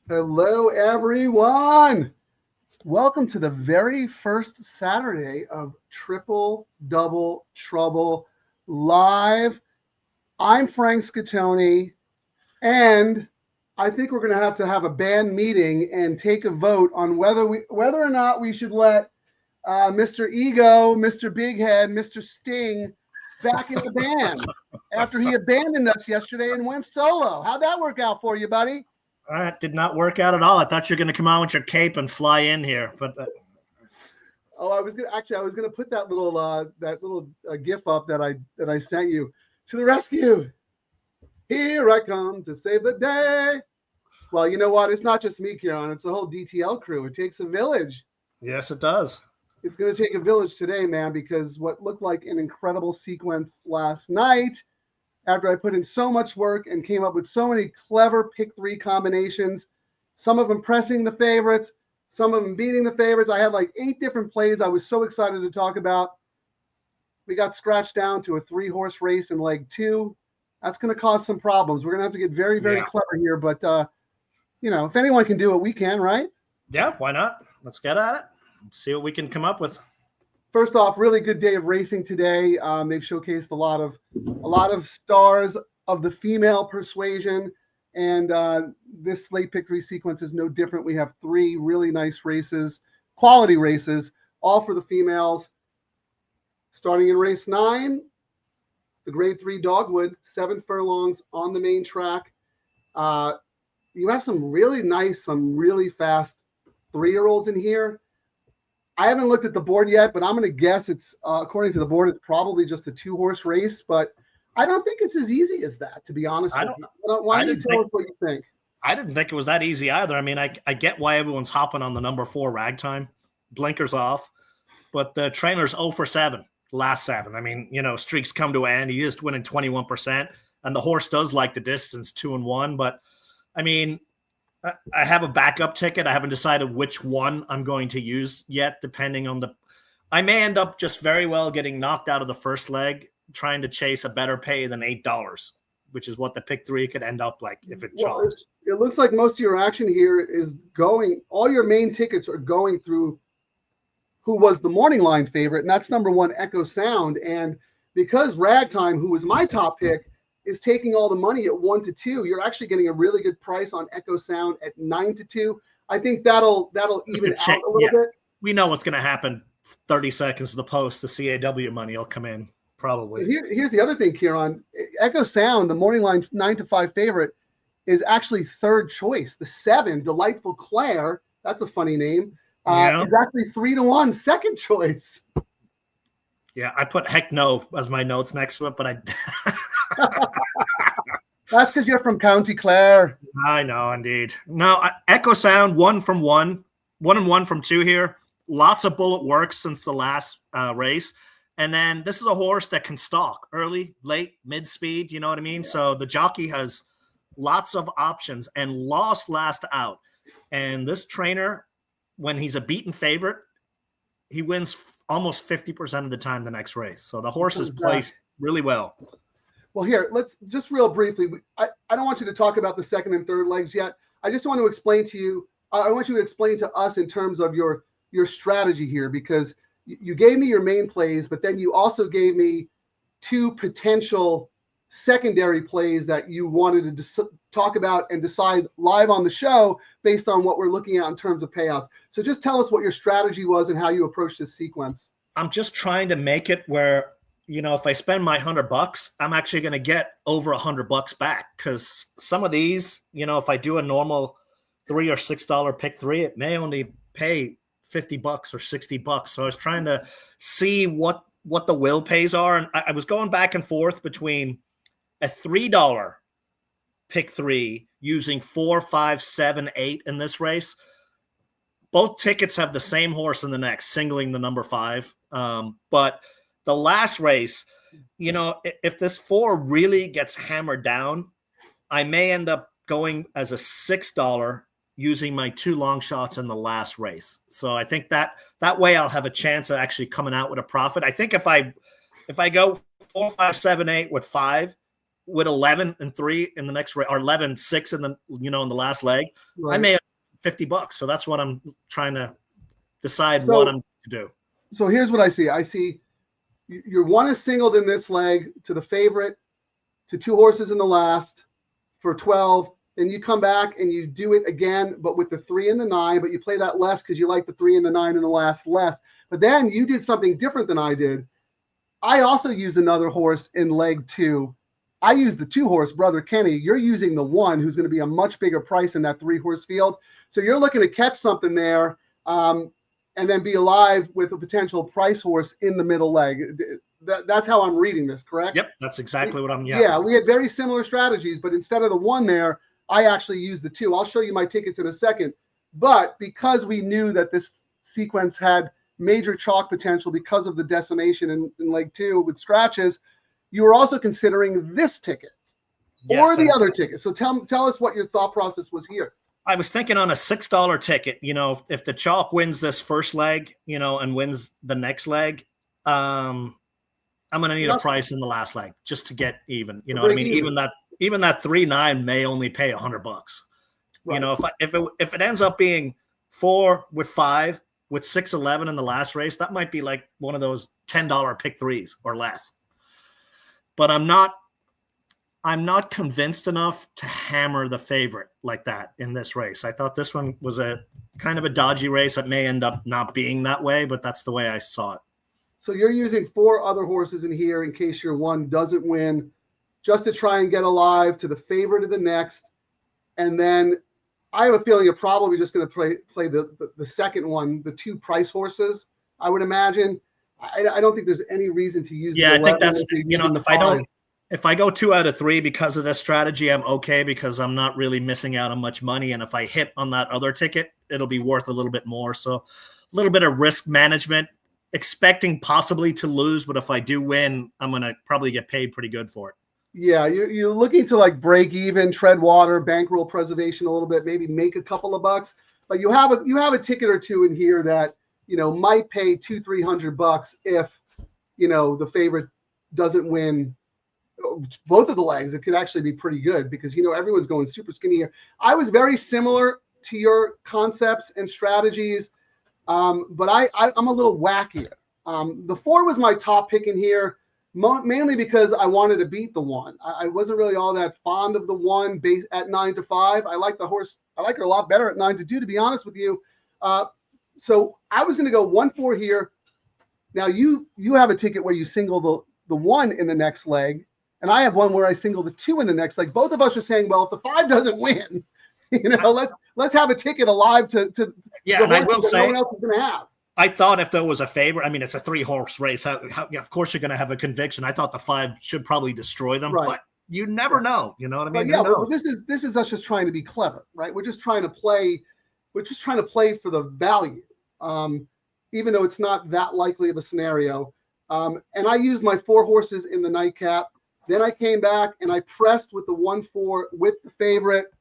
Hello, everyone. Welcome to the very first Saturday of Triple Double Trouble Live. I'm Frank Scattoni, and I think we're going to have a band meeting and take a vote on whether or not we should let Mr. Ego, Mr. Big Head, Mr. Sting back in the band after he abandoned us yesterday and went solo. How'd that work out for you, buddy? That did not work out at all. I thought you were going to come on with your cape and fly in here, but I was gonna put that little GIF up that I sent you. To the rescue! Here I come to save the day. Well, you know what? It's not just me, Ciaran. It's the whole DTL crew. It takes a village. Yes, it does. It's going to take a village today, man, because what looked like an incredible sequence last night, after I put in so much work and came up with so many clever pick three combinations, some of them pressing the favorites, some of them beating the favorites. I had like 8 different plays I was so excited to talk about. We got scratched down to a 3-horse race in leg 2. That's going to cause some problems. We're going to have to get very, very clever here. But, if anyone can do it, we can, right? Yeah, why not? Let's get at it. See what we can come up with. First off, really good day of racing today. They've showcased a lot of stars of the female persuasion, and this late pick 3 sequence is no different. We have 3 really nice races, quality races, all for the females. Starting in race 9, the grade 3 dogwood, 7 furlongs on the main track. You have some really nice, some really fast 3-year-olds in here. I haven't looked at the board yet, but I'm going to guess it's, according to the board, it's probably just a 2-horse race, but I don't think it's as easy as that, to be honest with you. Why don't you tell us what you think? I didn't think it was that easy either. I mean, I get why everyone's hopping on the number 4 ragtime, blinkers off, but the trainer's 0 for 7, last 7. I mean, streaks come to an end. He just winning 21%, and the horse does like the distance, 2-1, but I mean, I have a backup ticket. I haven't decided which one I'm going to use yet, depending on I may end up just very well getting knocked out of the first leg, trying to chase a better pay than $8, which is what the pick 3 could end up like if it chops. It looks like most of your action here is going, all your main tickets are going through who was the morning line favorite, and that's number 1, Echo Sound. And because Ragtime, who was my top pick, is taking all the money at 1-2, you're actually getting a really good price on Echo Sound at 9-2. I think that'll even out a little bit. We know what's going to happen. 30 seconds to the post, the CAW money will come in probably. Here's the other thing, Ciaran. Echo Sound, the morning line 9-5 favorite, is actually 3rd choice. The 7, Delightful Claire, that's a funny name, is actually 3-1, 2nd choice. Yeah, I put heck no as my notes next to it, but I. That's because you're from County Clare. I know, indeed. No, Echo Sound 1 from 1, 1 from 2 here. Lots of bullet work since the last race, and then this is a horse that can stalk early, late, mid speed. You know what I mean? Yeah. So the jockey has lots of options and lost last out. And this trainer, when he's a beaten favorite, he wins almost 50% of the time the next race. So the horse is placed really well. Well, here, let's just real briefly. I don't want you to talk about the 2nd and 3rd legs yet. I just want to explain to you. I want you to explain to us in terms of your strategy here, because you gave me your main plays, but then you also gave me 2 potential secondary plays that you wanted to talk about and decide live on the show based on what we're looking at in terms of payouts. So just tell us what your strategy was and how you approached this sequence. I'm just trying to make it where, if I spend my $100, I'm actually going to get over $100 back, because some of these, if I do a normal $3 or $6 pick 3, it may only pay $50 or $60. So I was trying to see what the will pays are. And I was going back and forth between a $3 pick 3 using 4, 5, 7, 8 in this race. Both tickets have the same horse in the next, singling the number 5. But the last race, if this 4 really gets hammered down, I may end up going as a $6 using my 2 long shots in the last race. So I think that way I'll have a chance of actually coming out with a profit. I think if I go 4, 5, 7, 8 with 5, with 11-3 in the next race, or 11-6 in the in the last leg, Right. I made $50. So that's what I'm trying to decide So- what I'm going to do. So here's what I see. I see your one is singled in this leg to the favorite, to 2 horses in the last for 12. Then you come back and you do it again, but with the 3 and the 9, but you play that less because you like the 3 and the 9 in the last less. But then you did something different than I did. I also used another horse in leg 2. I used the 2 horse, Brother Kenny. You're using the 1, who's going to be a much bigger price in that 3 horse field. So you're looking to catch something there. And then be alive with a potential price horse in the middle leg. That's how I'm reading this, correct? Yep, that's exactly what I'm. Yeah, we had very similar strategies, but instead of the 1 there, I actually used the 2. I'll show you my tickets in a second. But because we knew that this sequence had major chalk potential because of the decimation in leg 2 with scratches, you were also considering this ticket or the other ticket. So tell us what your thought process was here. I was thinking on a $6 ticket, if the chalk wins this first leg, and wins the next leg, I'm going to need a price in the last leg just to get even. You know what I mean? Even that 3-9 may only pay $100. Right. If it ends up being 4 with 5 with 6-11 in the last race, that might be like one of those $10 pick 3s or less. But I'm not convinced enough to hammer the favorite like that in this race. I thought this one was a kind of a dodgy race. It may end up not being that way, but that's the way I saw it. So you're using 4 other horses in here in case your 1 doesn't win, just to try and get alive to the favorite of the next. And then I have a feeling you're probably just going to play the second one, the 2 price horses, I would imagine. I don't think there's any reason to use. Yeah, I think that's, if I go 2 out of 3 because of this strategy, I'm okay because I'm not really missing out on much money. And if I hit on that other ticket, it'll be worth a little bit more. So a little bit of risk management, expecting possibly to lose. But if I do win, I'm going to probably get paid pretty good for it. Yeah, you're looking to like break even, tread water, bankroll preservation a little bit, maybe make a couple of bucks. But you have a ticket or 2 in here that, might pay $200-300 if, the favorite doesn't win both of the legs. It could actually be pretty good because everyone's going super skinny here. I was very similar to your concepts and strategies, but I'm a little wackier. The 4 was my top pick in here, mainly because I wanted to beat the 1. I wasn't really all that fond of the 1 base at 9-5. I like the horse. I like her a lot better at 9-2, to be honest with you. So I was going to go 1-4 here. Now you have a ticket where you single the 1 in the next leg. And I have one where I single the 2 in the next. Like both of us are saying, well, if the 5 doesn't win, let's have a ticket alive to and I will say, no one else is going to have. I thought if there was a favorite, I mean, it's a 3-horse race. How, of course, you're going to have a conviction. I thought the 5 should probably destroy them, but you never know. You know what I mean? But this is us just trying to be clever, right? We're just trying to play. We're just trying to play for the value, even though it's not that likely of a scenario. And I used my 4 horses in the nightcap. Then I came back and I pressed with the 1-4 with the favorite.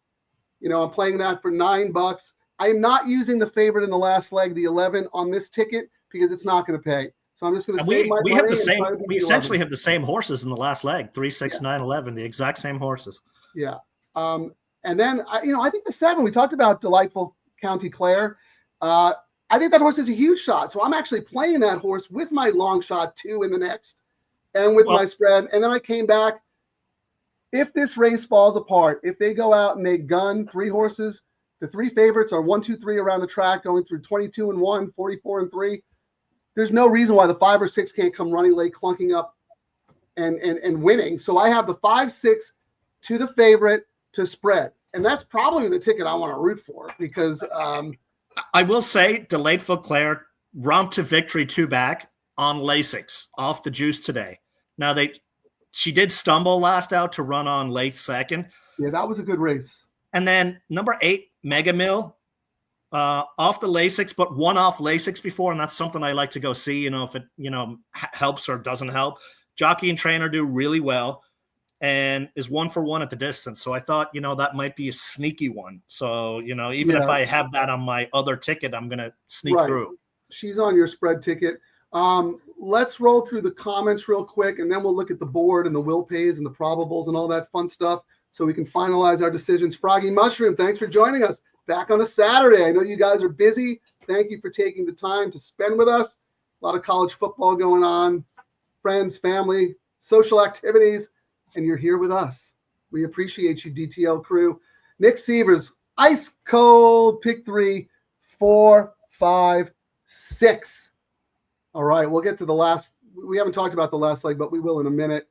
I'm playing that for $9. I am not using the favorite in the last leg, the 11, on this ticket because it's not going to pay. So I'm just going to save my money. We have the same. We essentially have the same horses in the last leg: 3, 6, 9, 11. The exact same horses. Yeah. And then I think the 7 we talked about, Delightful County Clare. I think that horse is a huge shot. So I'm actually playing that horse with my long shot 2 in the next. And with my spread, and then I came back. If this race falls apart, if they go out and they gun 3 horses, the 3 favorites are 1, 2, 3 around the track, going through 22-1, 44-3. There's no reason why the 5 or 6 can't come running late, clunking up, and winning. So I have the 5, 6 to the favorite to spread, and that's probably the ticket I want to root for because I will say, Delightful Clare romped to victory 2 back on Lasix off the juice today. Now she did stumble last out to run on late second. Yeah, that was a good race. And then number 8, Mega Mill, off the Lasix, but one off Lasix before, and that's something I like to go see. If it helps or doesn't help. Jockey and trainer do really well, and is 1 for 1 at the distance. So I thought that might be a sneaky one. So even if I have that on my other ticket, I'm gonna sneak through. She's on your spread ticket. Let's roll through the comments real quick, and then we'll look at the board and the will pays and the probables and all that fun stuff so we can finalize our decisions. Froggy Mushroom, thanks for joining us back on a Saturday. I know you guys are busy. Thank you for taking the time to spend with us. A lot of college football going on, friends, family, social activities, and you're here with us. We appreciate you, DTL crew. Nick Sievers, ice cold, pick 3, 4, 5, 6. All right, we'll get to the last. We haven't talked about the last leg, but we will in a minute.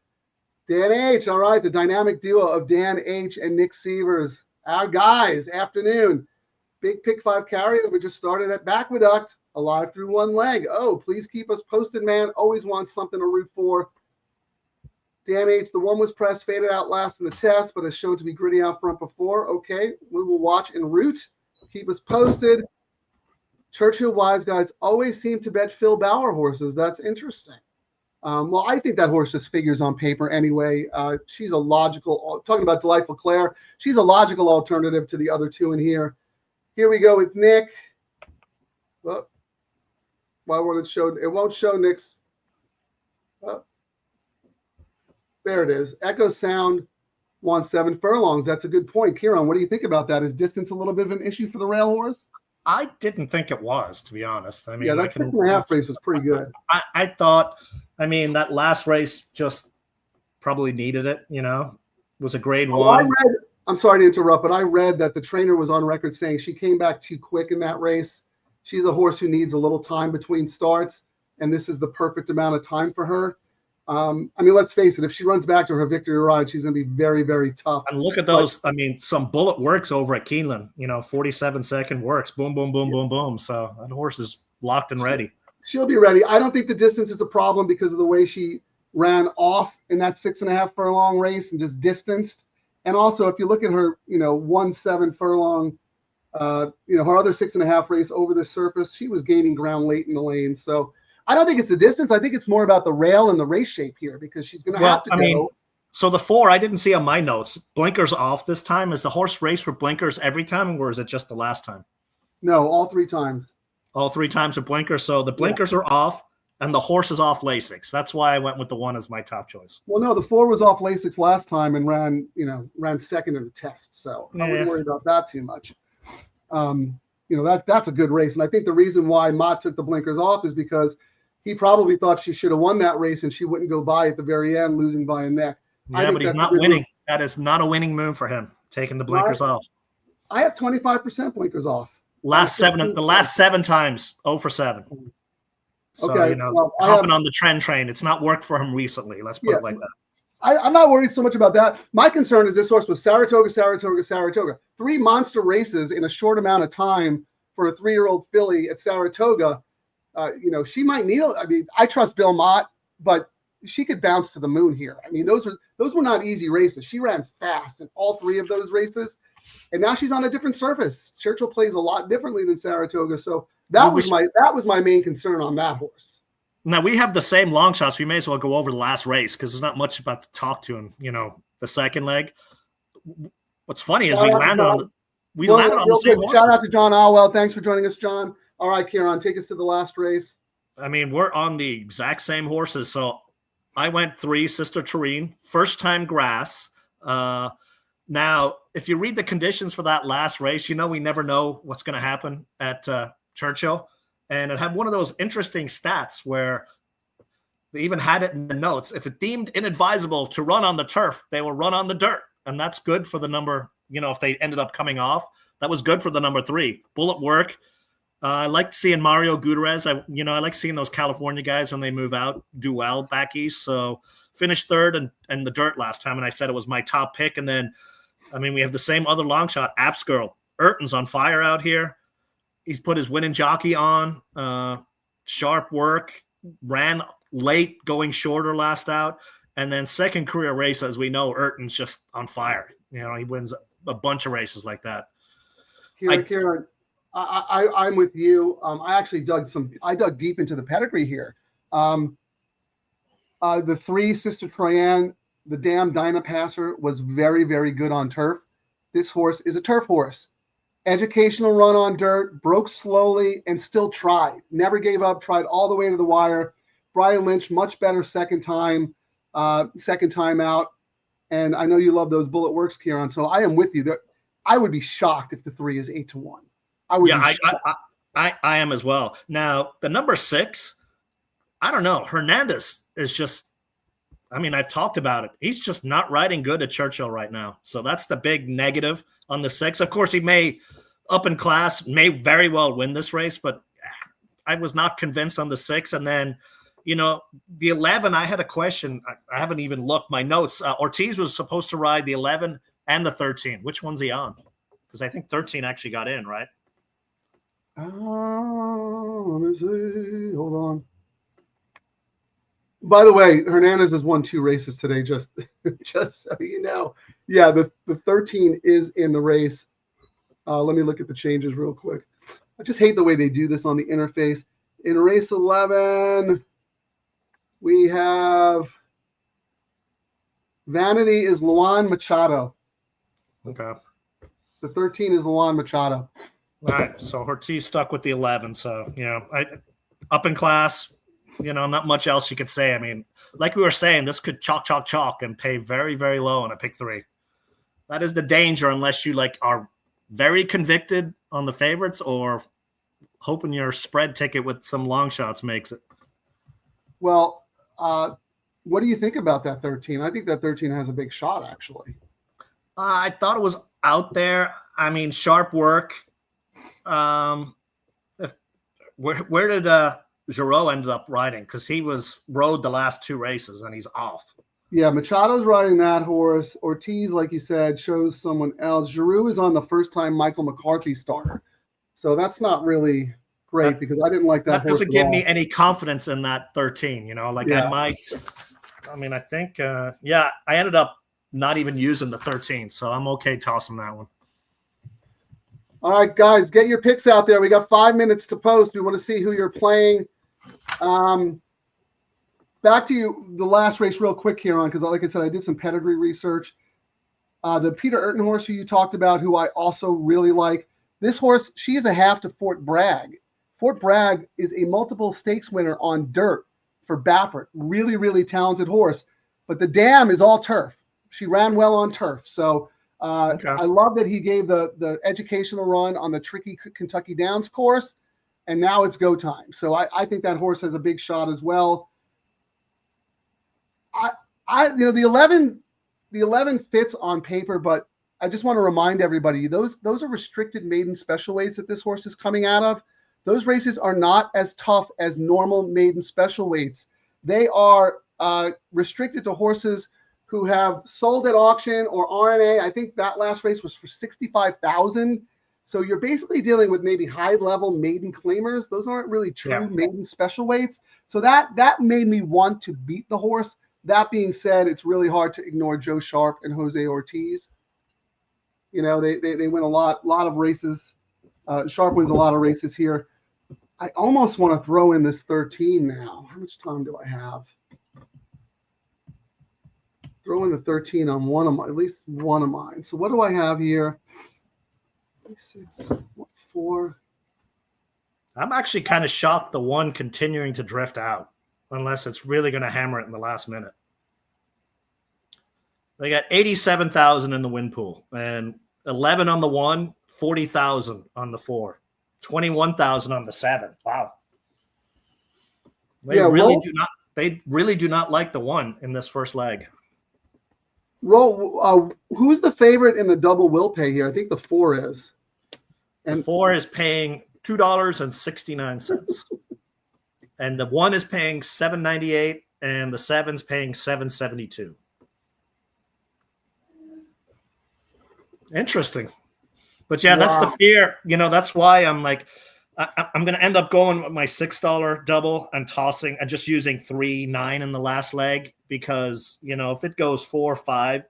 Dan H. All right, the dynamic duo of Dan H. and Nick Sievers. Our guys, afternoon. Big pick 5 carryover just started at Backwaduct, alive through one leg. Oh, please keep us posted, man. Always want something to root for. Dan H. The one was pressed, faded out last in the test, but has shown to be gritty out front before. Okay, we will watch and root. Keep us posted. Churchill wise guys always seem to bet Phil Bauer horses. That's interesting. Well, I think that horse just figures on paper anyway. She's a logical, talking about Delightful Claire, she's a logical alternative to the other two in here. Here we go with Nick. Oh, why won't it show? It won't show Nick's. Oh, there it is. Echo Sound wants 7 furlongs. That's a good point. Ciaran, what do you think about that? Is distance a little bit of an issue for the rail horse? I didn't think it was, to be honest. I mean, yeah, that 6.5 race was pretty good. I thought, I mean, that last race just probably needed it, you know. It was a grade 1. I'm sorry to interrupt, but I read that the trainer was on record saying she came back too quick in that race. She's a horse who needs a little time between starts, and this is the perfect amount of time for her. I mean, let's face it, if she runs back to her victory ride, she's going to be very, very tough. And look at those. I mean, some bullet works over at Keeneland, you know, 47-second works. Boom, boom, boom, boom, boom. So that horse is locked and ready. She'll be ready. I don't think the distance is a problem because of the way she ran off in that 6.5 furlong race and just distanced. And also, if you look at her, you know, 1.7 furlong, you know, her other 6.5 race over the surface, she was gaining ground late in the lane. So I don't think it's the distance. I think it's more about the rail and the race shape here because she's going to have to go. I mean, so the 4, I didn't see on my notes. Blinkers off this time. Is the horse race with blinkers every time, or is it just the last time? No, all 3 times. All 3 times with blinkers. So the blinkers are off, and the horse is off Lasix. That's why I went with the 1 as my top choice. Well, no, the 4 was off Lasix last time and ran second in the test. So I wouldn't worry about that too much. You know, that's a good race. And I think the reason why Mott took the blinkers off is because he probably thought she should have won that race and she wouldn't go by at the very end, losing by a neck. Yeah, but he's not winning. That is not a winning move for him, taking the blinkers off. I have 25% blinkers off. The last 7 times, 0 for 7. So, okay, you know, hopping on the trend train. It's not worked for him recently. Let's put it like that. I'm not worried so much about that. My concern is this horse was Saratoga, Saratoga, Saratoga. 3 monster races in a short amount of time for a 3-year-old filly at Saratoga. You know, she might need. I mean, I trust Bill Mott, but she could bounce to the moon here. I mean, those were not easy races. She ran fast in all 3 of those races, and now she's on a different surface. Churchill plays a lot differently than Saratoga, so that was my main concern on that horse. Now we have the same long shots. We may as well go over the last race because there's not much about to talk to in, you know, the second leg. What's funny is we landed on the same horses. Shout out to John Alwell. Thanks for joining us, John. All right, Ciaran, take us to the last race. I mean, we're on the exact same horses. So I went 3, Sister Ciaran, first time grass. Now, if you read the conditions for that last race, you know we never know what's going to happen at Churchill. And it had one of those interesting stats where they even had it in the notes. If it deemed inadvisable to run on the turf, they will run on the dirt. And that's good for the number, you know, if they ended up coming off, that was good for the number 3. Bullet work. I like seeing Mario Gutierrez. I like seeing those California guys when they move out do well back east. So finished 3rd and the dirt last time. And I said it was my top pick. And then, I mean, we have the same other long shot, Apps Girl. Urton's on fire out here. He's put his winning jockey on, sharp work, ran late, going shorter last out. And then second career race, as we know, Urton's just on fire. You know, he wins a bunch of races like that. Ciaran, I'm with you. I actually dug deep into the pedigree here. The 3, Sister Ciaran, the damn Dyna Passer, was very, very good on turf. This horse is a turf horse. Educational run on dirt, broke slowly, and still tried. Never gave up, tried all the way to the wire. Brian Lynch, much better second time out. And I know you love those bullet works, Ciaran. So I am with you. I would be shocked if the 3 is 8-1. I am as well. Now, the number 6, I don't know. Hernandez is just, I mean, I've talked about it. He's just not riding good at Churchill right now. So that's the big negative on the 6. Of course, he may, up in class, may very well win this race, but I was not convinced on the 6. And then, you know, the 11, I had a question. I haven't even looked my notes. Ortiz was supposed to ride the 11 and the 13. Which one's he on? Because I think 13 actually got in, right? Let me see. Hold on. By the way, Hernandez has won 2 races today, just so you know. Yeah, the 13 is in the race. Let me look at the changes real quick. I just hate the way they do this on the interface. In race 11, we have Vanity is Luan Machado. Okay. The 13 is Luan Machado. All right, so Ortiz stuck with the 11. So, you know, up in class, you know, not much else you could say. I mean, like we were saying, this could chalk and pay very, very low on a pick 3. That is the danger unless you like are very convicted on the favorites or hoping your spread ticket with some long shots makes it. Well, what do you think about that 13? I think that 13 has a big shot, actually. I thought it was out there. I mean, sharp work. Where did Giroux ended up riding? Because he rode the last 2 races and he's off. Yeah, Machado's riding that horse. Ortiz, like you said, shows someone else. Giroux is on the first-time Michael McCarthy starter. So that's not really great because I didn't like that horse. That doesn't give me any confidence in that 13, you know, like I might. I mean, I think, I ended up not even using the 13, so I'm okay tossing that one. All right, guys, get your picks out there. We got 5 minutes to post. We want to see who you're playing. Back to the last race real quick here on, because like I said, I did some pedigree research. The Peter Urton horse who you talked about, who I also really like. This horse, she is a half to Fort Bragg. Fort Bragg is a multiple stakes winner on dirt for Baffert. Really, really talented horse. But the dam is all turf. She ran well on turf. So okay. I love that he gave the educational run on the tricky Kentucky Downs course, and now it's go time. So I think that horse has a big shot as well. The 11 fits on paper, but I just want to remind everybody, those are restricted maiden special weights that this horse is coming out of. Those races are not as tough as normal maiden special weights. They are restricted to horses who have sold at auction or RNA. I think that last race was for $65,000. So you're basically dealing with maybe high-level maiden claimers. Those aren't really true maiden special weights. So that made me want to beat the horse. That being said, it's really hard to ignore Joe Sharp and Jose Ortiz. You know, they win a lot of races. Sharp wins a lot of races here. I almost want to throw in this 13 now. How much time do I have? Throw in the 13 on at least one of mine. So what do I have here? 6, 4. I'm actually kind of shocked the 1 continuing to drift out, unless it's really going to hammer it in the last minute. They got 87,000 in the win pool and 11 on the 1, 40,000 on the 4, 21,000 on the 7. Wow. They really do not like the 1 in this first leg. Who's the favorite in the double will pay here? I think the 4 is. And the 4 is paying $2.69. And the 1 is paying $7.98, and the 7's paying $7.72. Interesting. But yeah, that's the fear. You know, that's why I'm like, I'm going to end up going with my $6 double and tossing and just using 3, 9 in the last leg because, you know, if it goes 4, 5,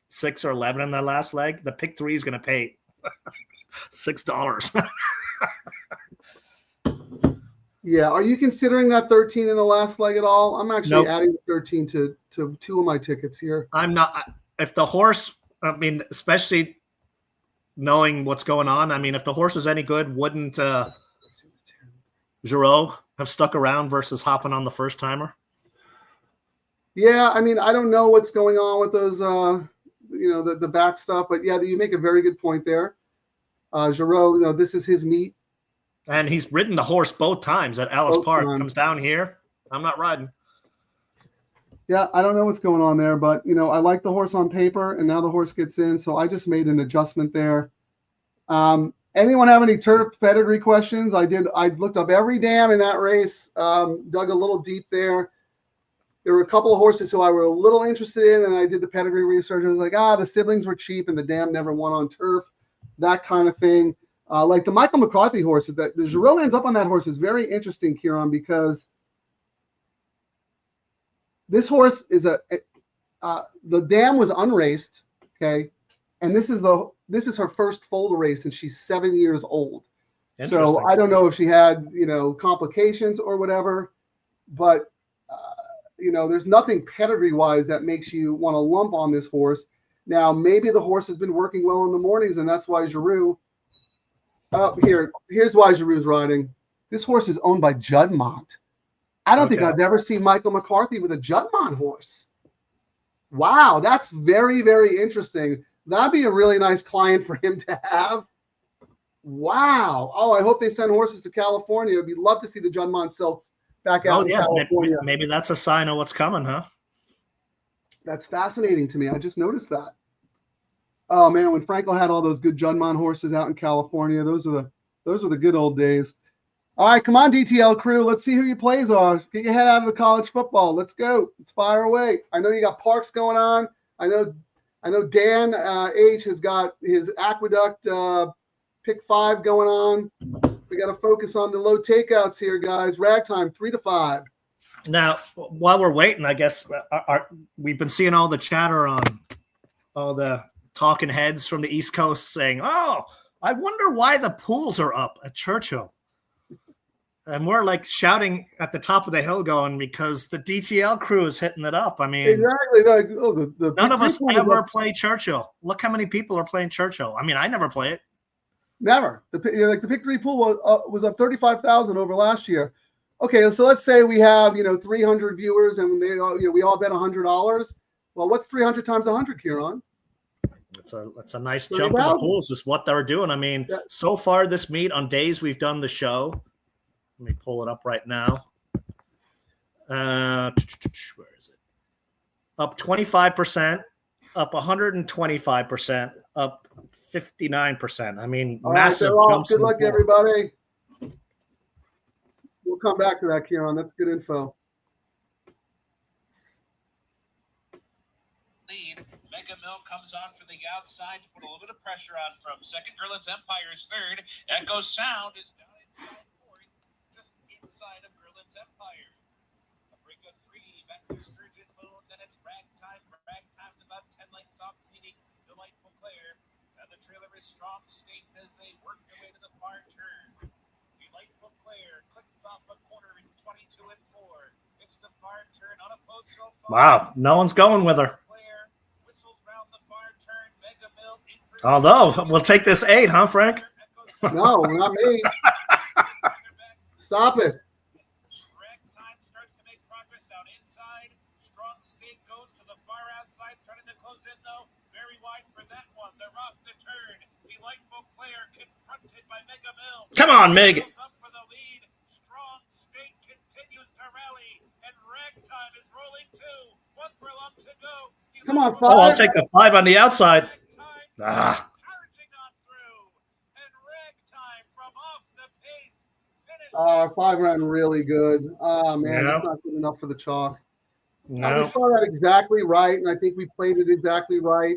6, or 11 in that last leg, the pick 3 is going to pay $6. Yeah. Are you considering that 13 in the last leg at all? I'm actually adding 13 to 2 of my tickets here. I'm not. If the horse, I mean, especially knowing what's going on. I mean, if the horse is any good, wouldn't Giroux have stuck around versus hopping on the first timer? Yeah, I mean, I don't know what's going on with those, the back stuff, but yeah, you make a very good point there. Giroux, this is his meet. And he's ridden the horse both times at Ellis Park. Comes down here. I'm not riding. Yeah, I don't know what's going on there, but I like the horse on paper, and now the horse gets in, so I just made an adjustment there. Anyone have any turf pedigree questions? I looked up every dam in that race, dug a little deep there. There were a couple of horses who I were a little interested in, and I did the pedigree research. I was like, the siblings were cheap, and the dam never won on turf, that kind of thing. Like the Michael McCarthy horse, the Giroux ends up on that horse is very interesting, Ciaran, because this horse is the dam was unraced, okay, and this is her first foal race, and she's 7 years old. So I don't know if she had complications or whatever, but there's nothing pedigree wise that makes you want to lump on this horse. Now maybe the horse has been working well in the mornings, and that's why Giroux. Here's why Giroux's riding. This horse is owned by Juddmonte. I don't think I've ever seen Michael McCarthy with a Juddmonte horse. Wow, that's very, very interesting. That'd be a really nice client for him to have. Wow. Oh, I hope they send horses to California. We'd love to see the Juddmonte Silks back out in California. Maybe that's a sign of what's coming, huh? That's fascinating to me. I just noticed that. Oh man, when Franco had all those good Juddmonte horses out in California, those were the good old days. All right, come on, DTL crew. Let's see who your plays are. Get your head out of the college football. Let's go. Let's fire away. I know you got Parks going on. I know Dan H has got his Aqueduct pick 5 going on. We got to focus on the low takeouts here, guys. Ragtime 3 to 5. Now, while we're waiting, I guess we've been seeing all the chatter on all the talking heads from the East Coast saying, "Oh, I wonder why the pools are up at Churchill." And we're like shouting at the top of the hill going, because the DTL crew is hitting it up. I mean, exactly. None of us ever play Churchill. Look how many people are playing Churchill. I mean, I never play it. Never. The pick 3 pool was up 35,000 over last year. Okay, so let's say we have 300 viewers, and we all bet $100. Well, what's 300 times 100, Ciaran? It's a nice jump in the pools. Just what they're doing. I mean, so far this meet on days we've done the show. Let me pull it up right now. Where is it? Up 25%, up 125%, up 59%. I mean, massive jumps. Good luck, everybody. We'll come back to that, Ciaran. That's good info. Lead. Mega Mill comes on for the outside to put a little bit of pressure on from second. Gerland's Empire is third. Echo Sound is down inside fourth, just inside of Gerland's Empire. A break of 3, back to Sturgeon Moon, then it's Ragtime. Ragtime's about 10 lengths off leading Delightful Claire. And the trailer is Strong State as they work their way to the far turn. Delightful Claire clicks off a corner in 22 and 4. It's the far turn unopposed so far. Wow, no one's going with her. Although, we'll take this 8, huh, Frank? No, not me. Stop it. Ragtime starts to make progress down inside. Strong State goes to the far outside, starting to close in, though. Very wide for that one. They're off the turn. Delightful Claire confronted by Mega Mill. Come on, Mig. Up for the lead. Strong State continues to rally, and Ragtime is rolling too. 1 furlong to go. Come on, 5. Oh, I'll take the 5 on the outside. Charging on through, and Ragtime from off the pace. 5 ran really good. Oh man, that's not good enough for the chalk. We saw that exactly right, and I think we played it exactly right.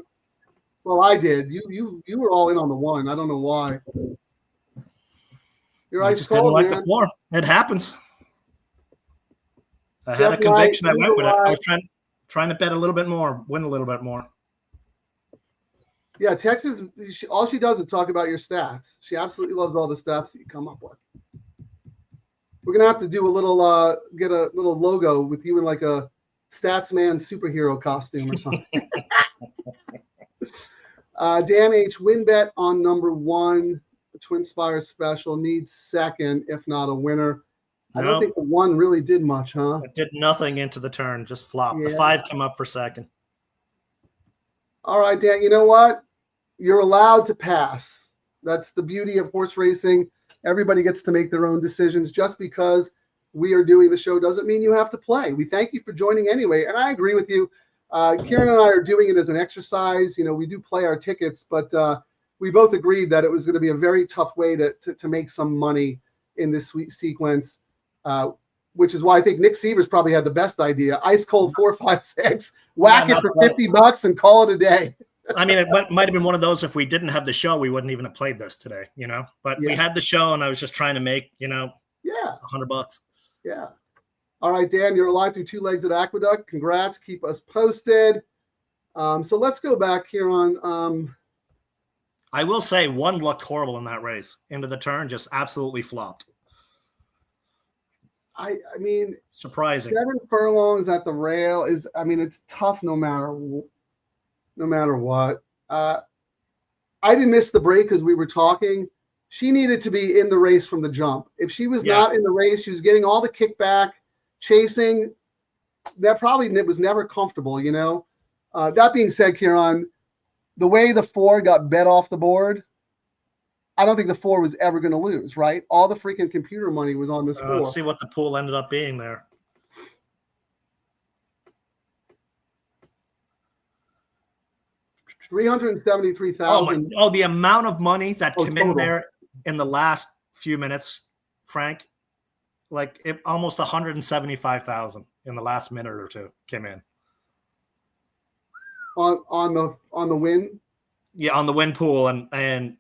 Well, I did. You were all in on the 1. I don't know why. Your eyes just didn't like the floor. It happens. I had a conviction. I went with it. I was trying to bet a little bit more, win a little bit more. Yeah, Texas, all she does is talk about your stats. She absolutely loves all the stats that you come up with. We're going to have to do a little, get a little logo with you in like a Statsman superhero costume or something. Dan H. Win bet on number 1. The Twin Spire special needs second, if not a winner. I don't think the 1 really did much, huh? It did nothing into the turn, just flopped. Yeah. The 5 came up for second. All right, Dan, you know what? You're allowed to pass. That's the beauty of horse racing. Everybody gets to make their own decisions. Just because we are doing the show doesn't mean you have to play. We thank you for joining anyway. And I agree with you. Ciaran and I are doing it as an exercise. You know, we do play our tickets, but we both agreed that it was going to be a very tough way to make some money in this sequence, which is why I think Nick Sievers probably had the best idea. Ice cold 4, 5, 6, whack it for $50 and call it a day. I mean, it might have been one of those, if we didn't have the show, we wouldn't even have played this today, you know, but we had the show and I was just trying to make, you know, $100. Yeah. All right, Dan, you're alive through 2 legs at Aqueduct. Congrats. Keep us posted. So let's go back here on. I will say 1 looked horrible in that race. Into the turn, just absolutely flopped. I mean, surprising. 7 furlongs at the rail is, I mean, it's tough no matter what. I didn't miss the break because we were talking. She needed to be in the race from the jump. If she was not in the race, she was getting all the kickback, chasing. That probably was never comfortable, you know. That being said, Ciaran, the way the 4 got bet off the board, I don't think the 4 was ever going to lose, right? All the freaking computer money was on this 4. Let's see what the pool ended up being there. $373,000. Oh, the amount of money that came in there in the last few minutes, Frank, like almost $175,000 in the last minute or 2 came in. On the win? Yeah, on the win pool, and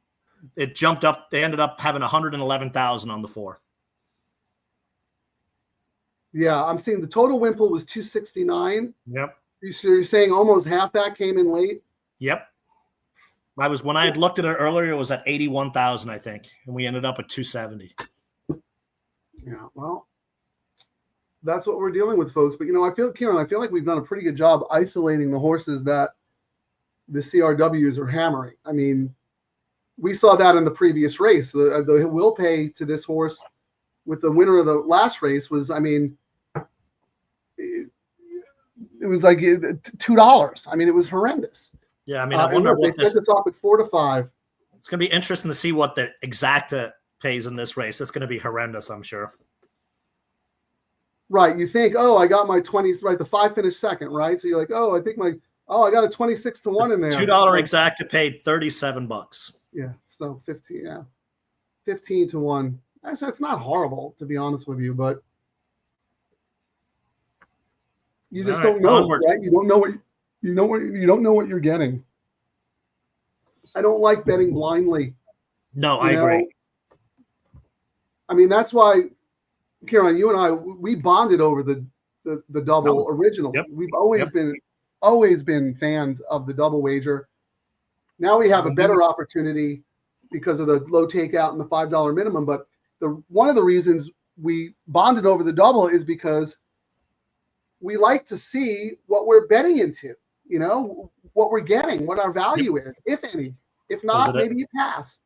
it jumped up. They ended up having $111,000 on the 4. Yeah, I'm seeing the total win pool was $269. Yep. So you're saying almost half that came in late? Yep. When I had looked at it earlier, it was at 81,000, I think, and we ended up at 270. Yeah, well, that's what we're dealing with, folks. But you know, Ciaran, I feel like we've done a pretty good job isolating the horses that the CRWs are hammering. I mean, we saw that in the previous race. The will pay to this horse with the winner of the last race was, I mean, it was like $2. I mean, it was horrendous. Yeah, I mean, I wonder what they set this off at 4 to 5. It's going to be interesting to see what the exacta pays in this race. It's going to be horrendous, I'm sure. Right. You think, oh, I got my 20s, right? The 5 finished second, right? So you're like, oh, I think I got a 26 to 1 in there. $2 exacta paid $37. Yeah. So 15, yeah. 15 to 1. Actually, it's not horrible, to be honest with you, but you just don't know, right? You don't know what you're getting. I don't like betting blindly. No, I agree. I mean, that's why, Ciaran, you and I, we bonded over the double original. Yep. We've always been fans of the double wager. Now we have a better opportunity because of the low takeout and the $5 minimum. But one of the reasons we bonded over the double is because we like to see what we're betting into, you know, what we're getting, what our value is, if any. If not, maybe you pass.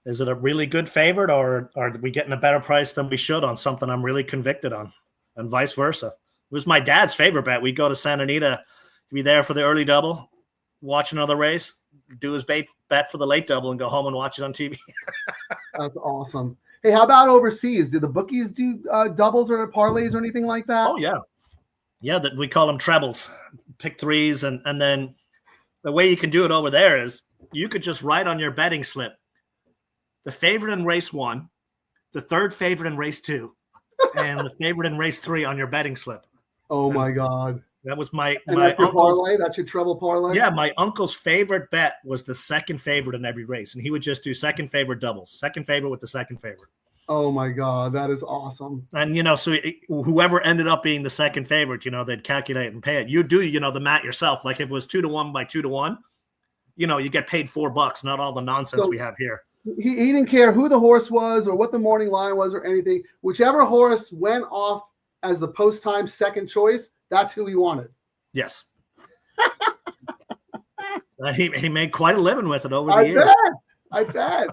Is it a really good favorite, or are we getting a better price than we should on something I'm really convicted on, and vice versa? It was my dad's favorite bet. We'd go to Santa Anita, be there for the early double, watch another race, do his bet for the late double, and go home and watch it on TV. That's awesome. Hey, how about overseas? Did the bookies do doubles or parlays or anything like that? Oh, yeah. Yeah, that we call them trebles, pick threes. And then the way you can do it over there is you could just write on your betting slip the favorite in race 1, the third favorite in race 2, and the favorite in race 3 on your betting slip. Oh, my God. That was my that's your parlay? That's your treble parlay? Yeah, my uncle's favorite bet was the second favorite in every race, and he would just do second favorite doubles, second favorite with the second favorite. Oh, my God. That is awesome. And, you know, so whoever ended up being the second favorite, you know, they'd calculate and pay it. You do, you know, the math yourself. Like if it was 2 to 1 by 2 to 1, you know, you get paid $4, not all the nonsense we have here. He didn't care who the horse was or what the morning line was or anything. Whichever horse went off as the post-time second choice, that's who he wanted. Yes. He made quite a living with it over the I years. bet. I bet.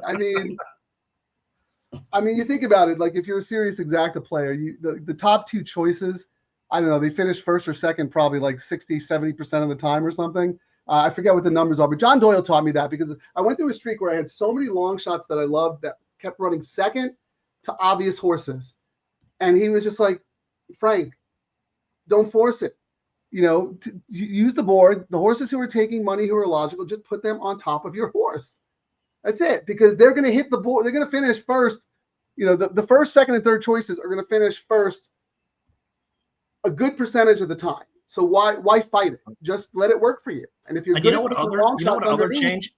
I mean, you think about it. Like if you're a serious exacta player, the top two choices, I don't know, they finish first or second probably like 60-70% of the time or something. I forget what the numbers are, but John Doyle taught me that because I went through a streak where I had so many long shots that I loved that kept running second to obvious horses. And he was just like, Frank, don't force it. You use the board. The horses who are taking money, who are logical, just put them on top of your horse. That's it, because they're going to hit the board. They're going to finish first. The first, second, and third choices are going to finish first a good percentage of the time. So why fight it? Just let it work for you. And if you're good at picking long shots change?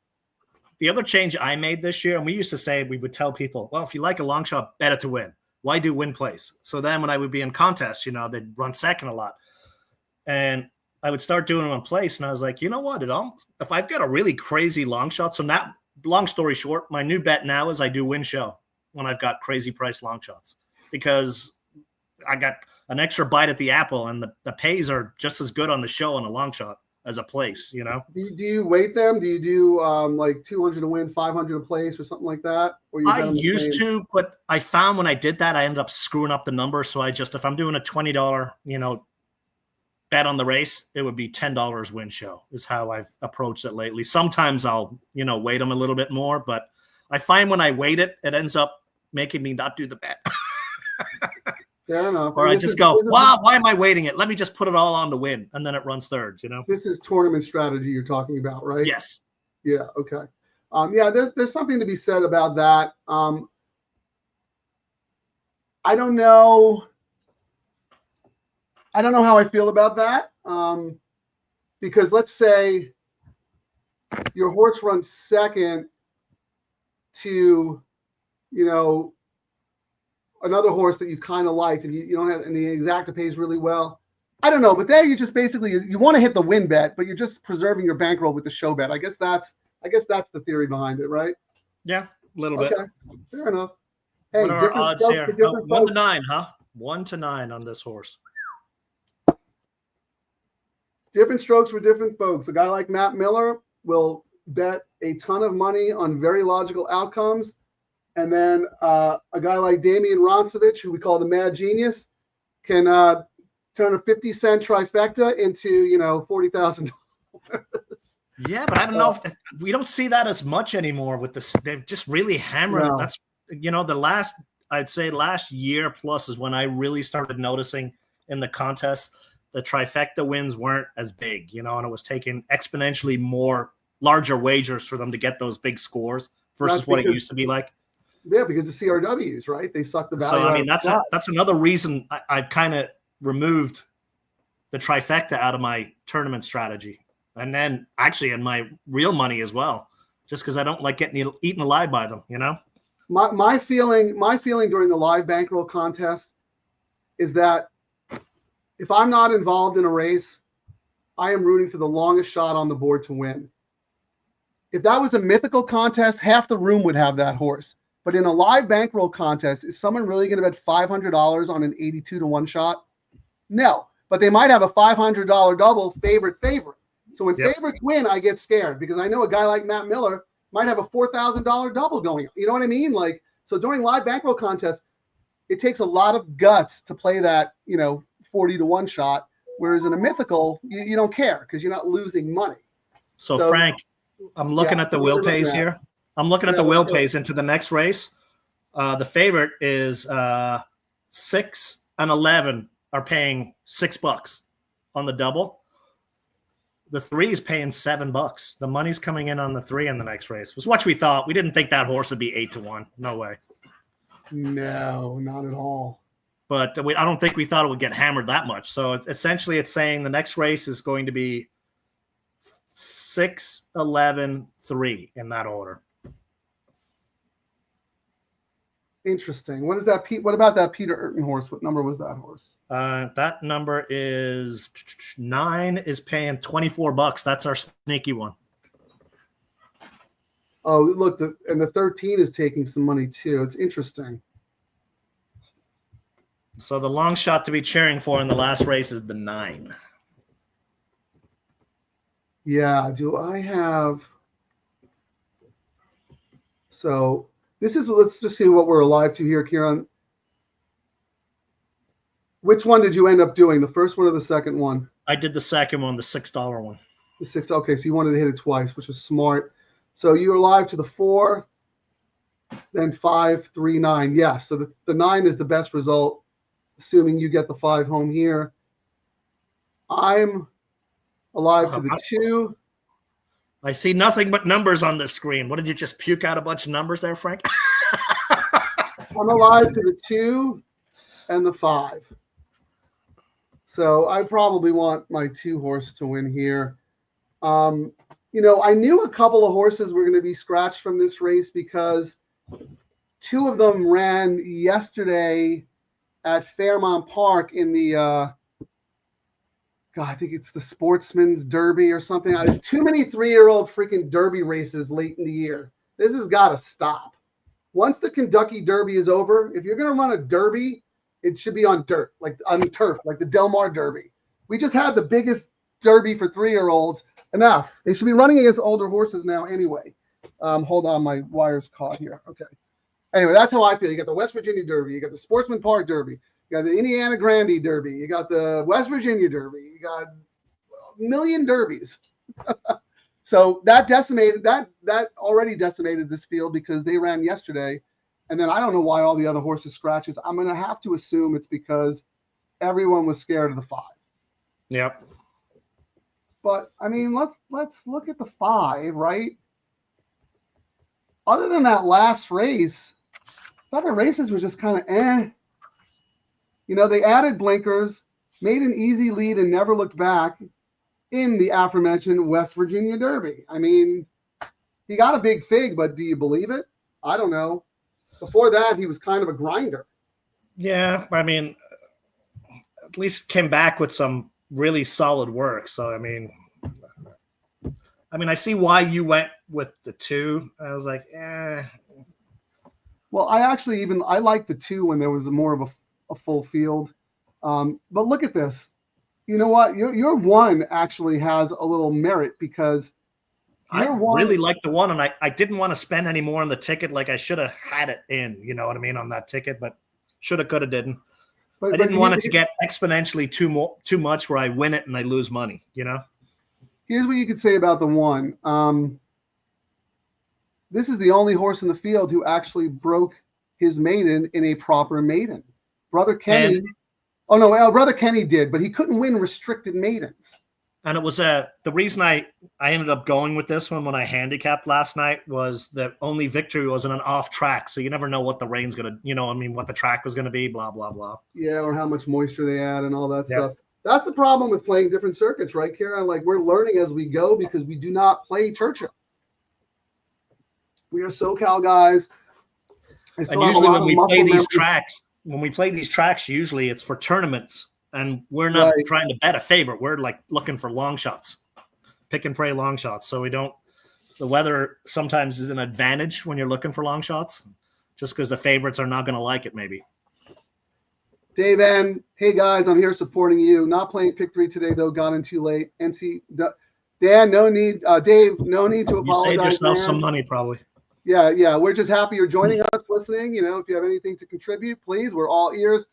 The other change I made this year, and we used to say, we would tell people, well, if you like a long shot, bet it to win. Why do win place? So then when I would be in contests, they'd run second a lot. And I would start doing them in place. And I was like, you know what? If I've got a really crazy long shot, so that long story short, my new bet now is I do win show when I've got crazy price long shots, because I got an extra bite at the apple, and the pays are just as good on the show on a long shot as a place, Do you weight them? Do you do like 200 to win, 500 a place or something like that? Or I used to, but I found when I did that, I ended up screwing up the number. So if I'm doing a $20, bet on the race, it would be $10 win show is how I've approached it lately. Sometimes I'll, weight them a little bit more, but I find when I weight it, it ends up making me not do the bet. Fair enough. Or I just go, wow, why am I weighting it? Let me just put it all on to win. And then it runs third, This is tournament strategy you're talking about, right? Yes. Yeah. Okay. There's something to be said about that. I don't know how I feel about that. Because let's say your horse runs second to, another horse that you kind of liked, and you don't have, and the exacta pays really well. I don't know, but there you just basically you want to hit the win bet, but you're just preserving your bankroll with the show bet. I guess that's the theory behind it, right? Yeah, a little bit. Fair enough. Hey, what are our odds here? 1 to 9, huh? 1 to 9 on this horse. Different strokes for different folks. A guy like Matt Miller will bet a ton of money on very logical outcomes. And then a guy like Damian Roncevich, who we call the mad genius, can turn a 50-cent trifecta into, $40,000. Yeah, but I don't know if we don't see that as much anymore with this. They've just really hammered. No. That's, the last year plus is when I really started noticing in the contest, the trifecta wins weren't as big, and it was taking exponentially more larger wagers for them to get those big scores versus what it used to be like. Yeah, because the CRWs, right? They suck the value. So that's another reason I've kind of removed the trifecta out of my tournament strategy, and then actually in my real money as well, just because I don't like getting eaten alive by them. My feeling during the live bankroll contest is that if I'm not involved in a race, I am rooting for the longest shot on the board to win. If that was a mythical contest, half the room would have that horse. But in a live bankroll contest, is someone really going to bet $500 on an 82 to 1 shot? No, but they might have a $500 double favorite. So when favorites win, I get scared because I know a guy like Matt Miller might have a $4,000 double going. You know what I mean? So during live bankroll contests, it takes a lot of guts to play that, 40 to 1 shot. Whereas in a mythical, you don't care because you're not losing money. So Frank, I'm looking at the will pays here. I'm looking at the will pays into the next race. The favorite is 6 and 11 are paying $6 on the double. The 3 is paying $7. The money's coming in on the 3 in the next race. It was what we thought. We didn't think that horse would be 8 to 1. No way. No, not at all. But I don't think we thought it would get hammered that much. So essentially it's saying the next race is going to be 6, 11, 3 in that order. Interesting. What is that? What about that Peter Urton horse? What number was that horse? That number is 9 is paying $24. That's our sneaky one. Oh, look, and the 13 is taking some money too. It's interesting. So the long shot to be cheering for in the last race is the 9. Yeah, do I have? So this is, let's just see what we're alive to here, Ciaran. Which one did you end up doing? The first one or the second one? I did the second one, the $6 one. The 6. Okay, so you wanted to hit it twice, which was smart. So you're alive to the 4, then 5, 3, 9. Yes, so the 9 is the best result, assuming you get the 5 home here. I'm alive to the 2. I see nothing but numbers on this screen. What, did you just puke out a bunch of numbers there, Frank? I'm alive to the 2 and the 5. So I probably want my 2 horse to win here. You know, I knew a couple of horses were going to be scratched from this race because 2 of them ran yesterday at Fairmount Park in the, God, I think it's the Sportsman's Derby or something. There's too many 3-year-old freaking Derby races late in the year. This has got to stop. Once the Kentucky Derby is over, if you're going to run a Derby, it should be on dirt, like on turf, like the Del Mar Derby. We just had the biggest Derby for 3-year-olds. Enough. They should be running against older horses now anyway. Hold on, my wire's caught here. Okay. Anyway, that's how I feel. You got the West Virginia Derby. You got the Sportsman Park Derby. You got the Indiana Grande Derby. You got the West Virginia Derby. You got a million derbies. So that decimated, that already decimated this field because they ran yesterday. And then I don't know why all the other horses scratches. I'm going to have to assume it's because everyone was scared of the 5. Yep. But I mean, let's look at the 5, right? Other than that last race, other races were just kind of eh. You know, they added blinkers, made an easy lead, and never looked back in the aforementioned West Virginia Derby. I mean, he got a big fig, but do you believe it? I don't know. Before that, he was kind of a grinder. Yeah, I mean, at least came back with some really solid work. So I mean, I see why you went with the 2. I was like, eh. Well, I like the 2 when there was more of a full field. But look at this. You know what? Your 1 actually has a little merit because I really like the 1, and I didn't want to spend any more on the ticket. Like I should have had it in, you know what I mean, on that ticket, but shoulda, coulda, didn't. I didn't want it to get exponentially too much where I win it and I lose money, you know? Here's what you could say about the 1. This is the only horse in the field who actually broke his maiden in a proper maiden. Brother Kenny. Brother Kenny did, but he couldn't win restricted maidens. And it was the reason I ended up going with this one when I handicapped last night was that only victory was in an off track. So you never know what the rain's going to, you know, I mean, what the track was going to be, blah, blah, blah. Yeah, or how much moisture they add and all that stuff. That's the problem with playing different circuits, right, Ciaran? Like we're learning as we go because we do not play Churchill. We are SoCal guys. And usually when we play these tracks, usually it's for tournaments. And we're not trying to bet a favorite. We're like looking for long shots, pick and pray long shots. So the weather sometimes is an advantage when you're looking for long shots, just because the favorites are not going to like it maybe. Dave N, hey guys, I'm here supporting you. Not playing pick 3 today though, got in too late. Dan, no need. Dave, no need to apologize. You saved yourself man. Some money probably. Yeah. We're just happy you're joining us, listening. You know, if you have anything to contribute, please, we're all ears.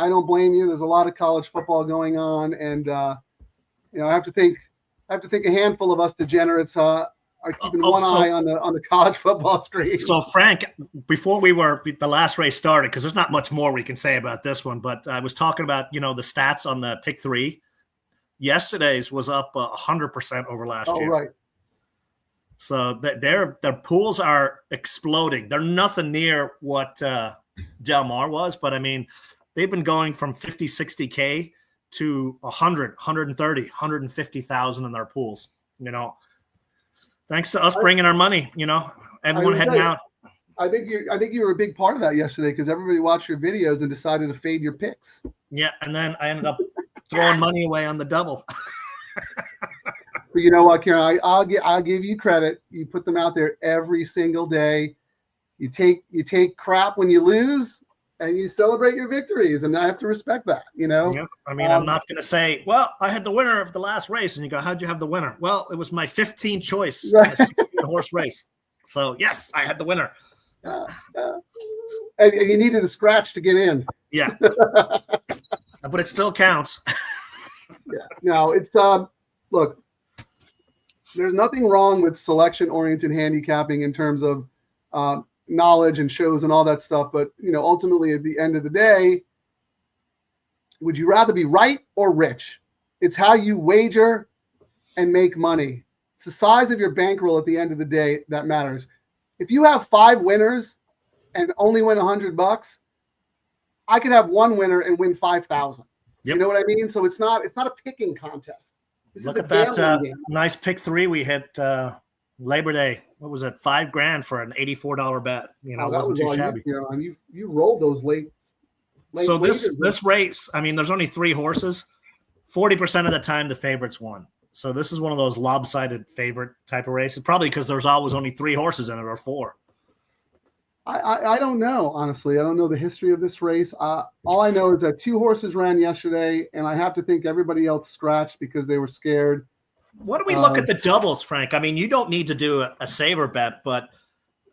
I don't blame you. There's a lot of college football going on, and you know, I have to think a handful of us degenerates are keeping one eye on the college football stream. So Frank, before the last race started, because there's not much more we can say about this one, but I was talking about, you know, the stats on the pick 3. Yesterday's was up 100% over last year. Right. So their pools are exploding. They're nothing near what Del Mar was, but I mean, they've been going from 50, 60K to 100, 130, 150,000 in their pools, you know, thanks to us bringing our money, you know, everyone heading out. I think you were a big part of that yesterday because everybody watched your videos and decided to fade your picks. Yeah. And then I ended up throwing money away on the double. But you know what, Ciaran, I'll give you credit. You put them out there every single day. You take crap when you lose, and you celebrate your victories, and I have to respect that, you know. Yeah. I mean, I'm not going to say, well, I had the winner of the last race, and you go, how'd you have the winner? Well, it was my 15th choice in a 16-horse race. So yes, I had the winner. And you needed a scratch to get in. Yeah, but it still counts. Yeah. No, it's look, there's nothing wrong with selection-oriented handicapping in terms of knowledge and shows and all that stuff. But, you know, ultimately at the end of the day, would you rather be right or rich? It's how you wager and make money. It's the size of your bankroll at the end of the day that matters. If you have 5 winners and only win $100, I could have 1 winner and win 5,000. Yep. You know what I mean? So it's not a picking contest. This Look is at a that gambling game. nice pick 3 we hit Labor Day. What was it? $5,000 for an $84 bet. You know, it wasn't too shabby. You rolled those late. So this race, I mean, there's only 3 horses. 40% of the time, the favorites won. So this is one of those lopsided favorite type of races, probably because there's always only 3 horses in it or 4. I don't know, honestly. I don't know the history of this race. All I know is that 2 horses ran yesterday, and I have to think everybody else scratched because they were scared. What do we look at the doubles, Frank? I mean, you don't need to do a saver bet, but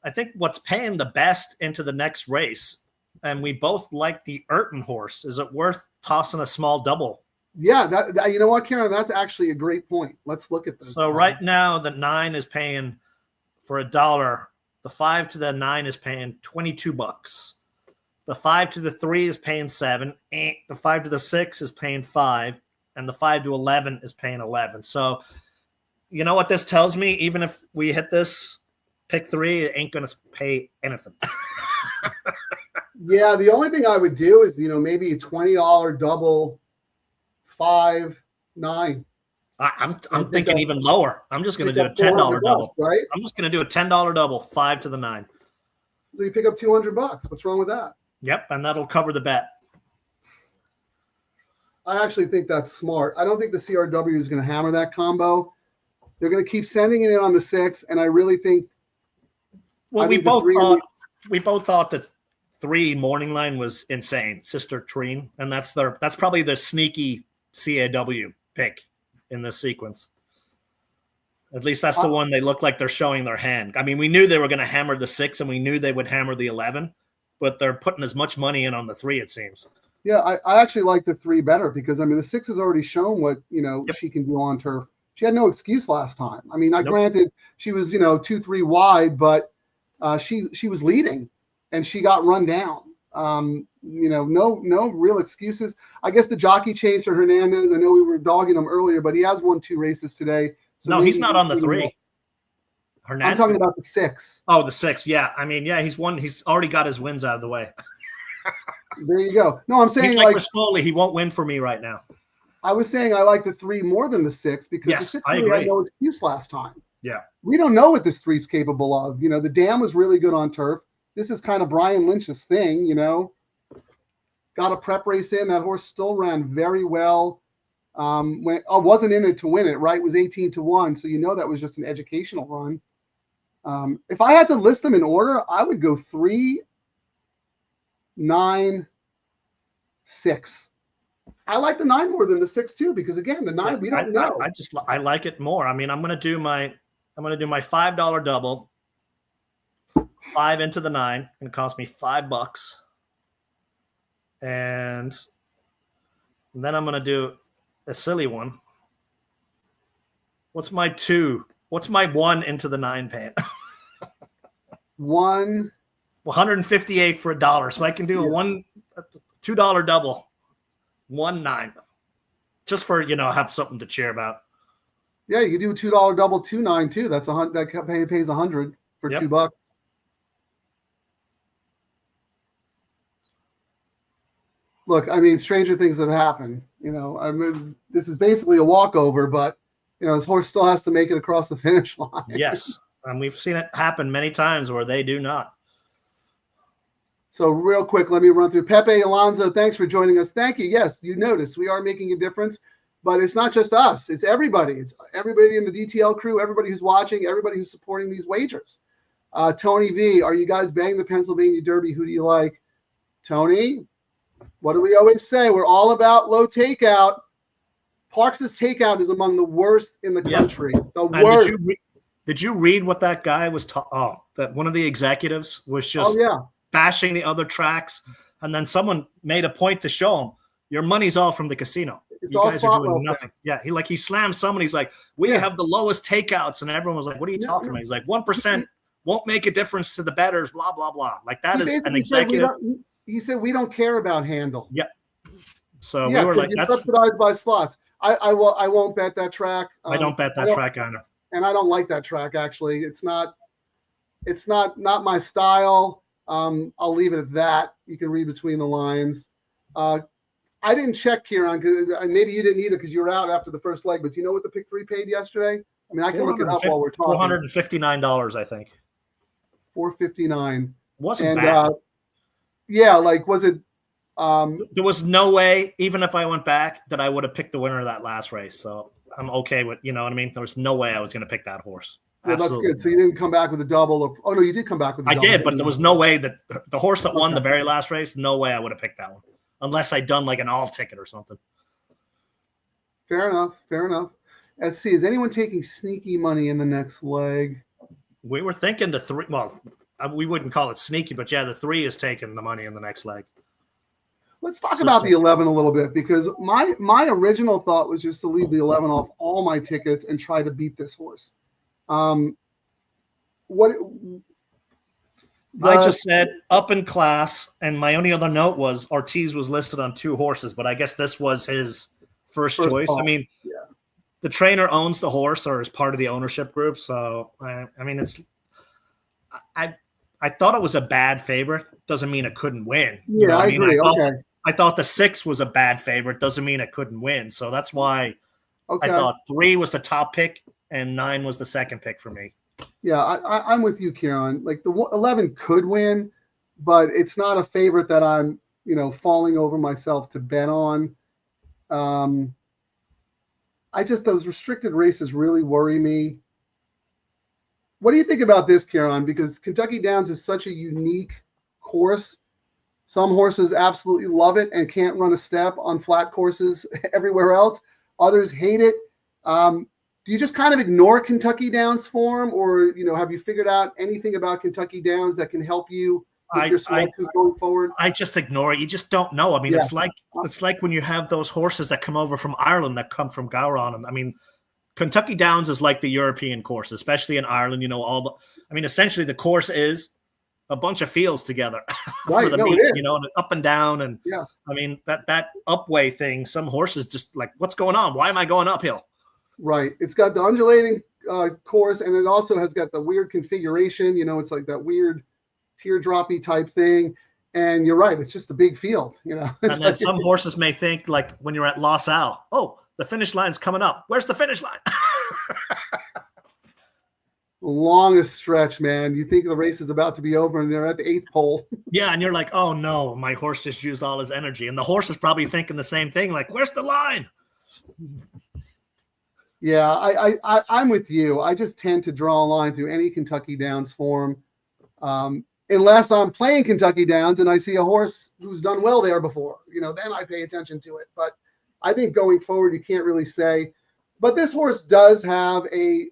I think what's paying the best into the next race, and we both like the Urton horse. Is it worth tossing a small double? Yeah, that you know what, Ciaran? That's actually a great point. Let's look at this. So right now, the 9 is paying for $1. The 5 to the 9 is paying $22. The 5 to the 3 is paying 7. The 5 to the 6 is paying 5, and the 5 to 11 is paying 11. So, you know what this tells me? Even if we hit this pick 3, it ain't going to pay anything. Yeah, the only thing I would do is, you know, maybe a $20 double 5, 9. I'm thinking even lower. I'm just going to do a $10 double. Right? I'm just going to do a $10 double, 5 to the 9. So you pick up $200. What's wrong with that? Yep, and that'll cover the bet. I actually think that's smart. I don't think the CRW is going to hammer that combo. They're going to keep sending it in on the 6, and I really think. Well, we both thought that 3 morning line was insane, Sister Treen, and that's probably their sneaky CAW pick in this sequence. At least that's the one they look like they're showing their hand. I mean, we knew they were going to hammer the 6, and we knew they would hammer the 11, but they're putting as much money in on the 3, it seems. Yeah, I actually like the 3 better because, I mean, the 6 has already shown what, you know, she can do on turf. She had no excuse last time. I mean, granted, she was, you know, 2-3 wide, but she was leading, and she got run down. You know, no real excuses. I guess the jockey changed to Hernandez. I know we were dogging him earlier, but he has won 2 races today. So no, he's not on the 3. Hernandez? I'm talking about the 6. Oh, the 6. Yeah. I mean, yeah, he's won. He's already got his wins out of the way. There you go. No, I'm saying he's like Rispoli. He won't win for me right now. I was saying I like the 3 more than the 6 because the 6 I agree. had no excuse last time. Yeah. We don't know what this 3 is capable of. You know, the Dam was really good on turf. This is kind of Brian Lynch's thing, you know. Got a prep race in. That horse still ran very well. Wasn't in it to win it, right? It was 18-1. So you know that was just an educational run. If I had to list them in order, I would go 3, 9, 6. I like the 9 more than the 6 too, because again, the 9 we don't know. I like it more. I mean, I'm gonna do my $5 double, 5 into the 9, and it cost me $5. And then I'm gonna do a silly one. What's my 2? What's my 1 into the 9 paying? 158 for $1. So I can do a $2 double, 1-9, just for, you know, have something to cheer about. Yeah, you can do a $2 double, 2-9 too. That's that pays $100 for $2. Look, I mean, stranger things have happened. You know, I mean, this is basically a walkover, but you know, his horse still has to make it across the finish line. Yes, and we've seen it happen many times where they do not. So real quick, let me run through. Pepe Alonso, thanks for joining us. Thank you. Yes, you notice we are making a difference, but it's not just us. It's everybody. It's everybody in the DTL crew, everybody who's watching, everybody who's supporting these wagers. Tony V, are you guys betting the Pennsylvania Derby? Who do you like? Tony, what do we always say? We're all about low takeout. Parks' takeout is among the worst in the country. The Man, worst. Did you read what that guy was that one of the executives was just bashing the other tracks, and then someone made a point to show him your money's all from the casino. You guys are doing nothing. Yeah, he slammed someone. He's like, we have the lowest takeouts, and everyone was like, what are you talking about? He's like, 1% won't make a difference to the bettors, blah blah blah. Like that is an executive. He said we don't care about handle. Yeah. So we were like, that's subsidized by slots. I won't bet that track. I don't bet that track either. And I don't like that track actually. It's not my style. I'll leave it at that. You can read between the lines. I didn't check, Ciaran, because maybe you didn't either because you were out after the first leg. But do you know what the pick 3 paid yesterday? I mean, I can look it up while we're talking. $459, I think. $459. Wasn't bad. Was it? There was no way, even if I went back, that I would have picked the winner of that last race. So I'm okay with, you know what I mean? There was no way I was going to pick that horse. Yeah, that's good. So you didn't come back with a double. No, you did come back with a double. I did, but there was no way that the horse that won the very last race, no way I would have picked that one. Unless I'd done like an all ticket or something. Fair enough. Let's see. Is anyone taking sneaky money in the next leg? We were thinking the 3. Well, we wouldn't call it sneaky, but yeah, the 3 is taking the money in the next leg. Let's talk about the 11 a little bit because my original thought was just to leave the 11 off all my tickets and try to beat this horse. I just said up in class, and my only other note was Ortiz was listed on 2 horses, but I guess this was his first choice. Call. I mean, the trainer owns the horse or is part of the ownership group, so I mean, I thought it was a bad favorite. Doesn't mean it couldn't win. You know I agree. I thought the 6 was a bad favorite. Doesn't mean it couldn't win. So that's why I thought 3 was the top pick and 9 was the second pick for me. Yeah, I'm with you, Ciaran. Like the 11 could win, but it's not a favorite that I'm, falling over myself to bet on. Those restricted races really worry me. What do you think about this, Ciaran? Because Kentucky Downs is such a unique course. Some horses absolutely love it and can't run a step on flat courses everywhere else. Others hate it. Do you just kind of ignore Kentucky Downs form, or have you figured out anything about Kentucky Downs that can help you with your selections going forward? I just ignore it. You just don't know. I mean, it's like when you have those horses that come over from Ireland that come from Gowron. And I mean, Kentucky Downs is like the European course, especially in Ireland. Essentially the course is a bunch of fields together for the meet, and up and down. And I mean, that upway thing, some horses just like, what's going on? Why am I going uphill? Right. It's got the undulating course, and it also has got the weird configuration. It's like that weird teardroppy type thing. And you're right. It's just a big field, And then some horses may think, like when you're at Los Al, oh, the finish line's coming up. Where's the finish line? Longest stretch, man. You think the race is about to be over and they're at the 8th pole. Yeah, and you're like, oh no, my horse just used all his energy. And the horse is probably thinking the same thing, like, where's the line? Yeah, I'm with you. I just tend to draw a line through any Kentucky Downs form. Unless I'm playing Kentucky Downs and I see a horse who's done well there before, then I pay attention to it. But I think going forward, you can't really say. But this horse does have a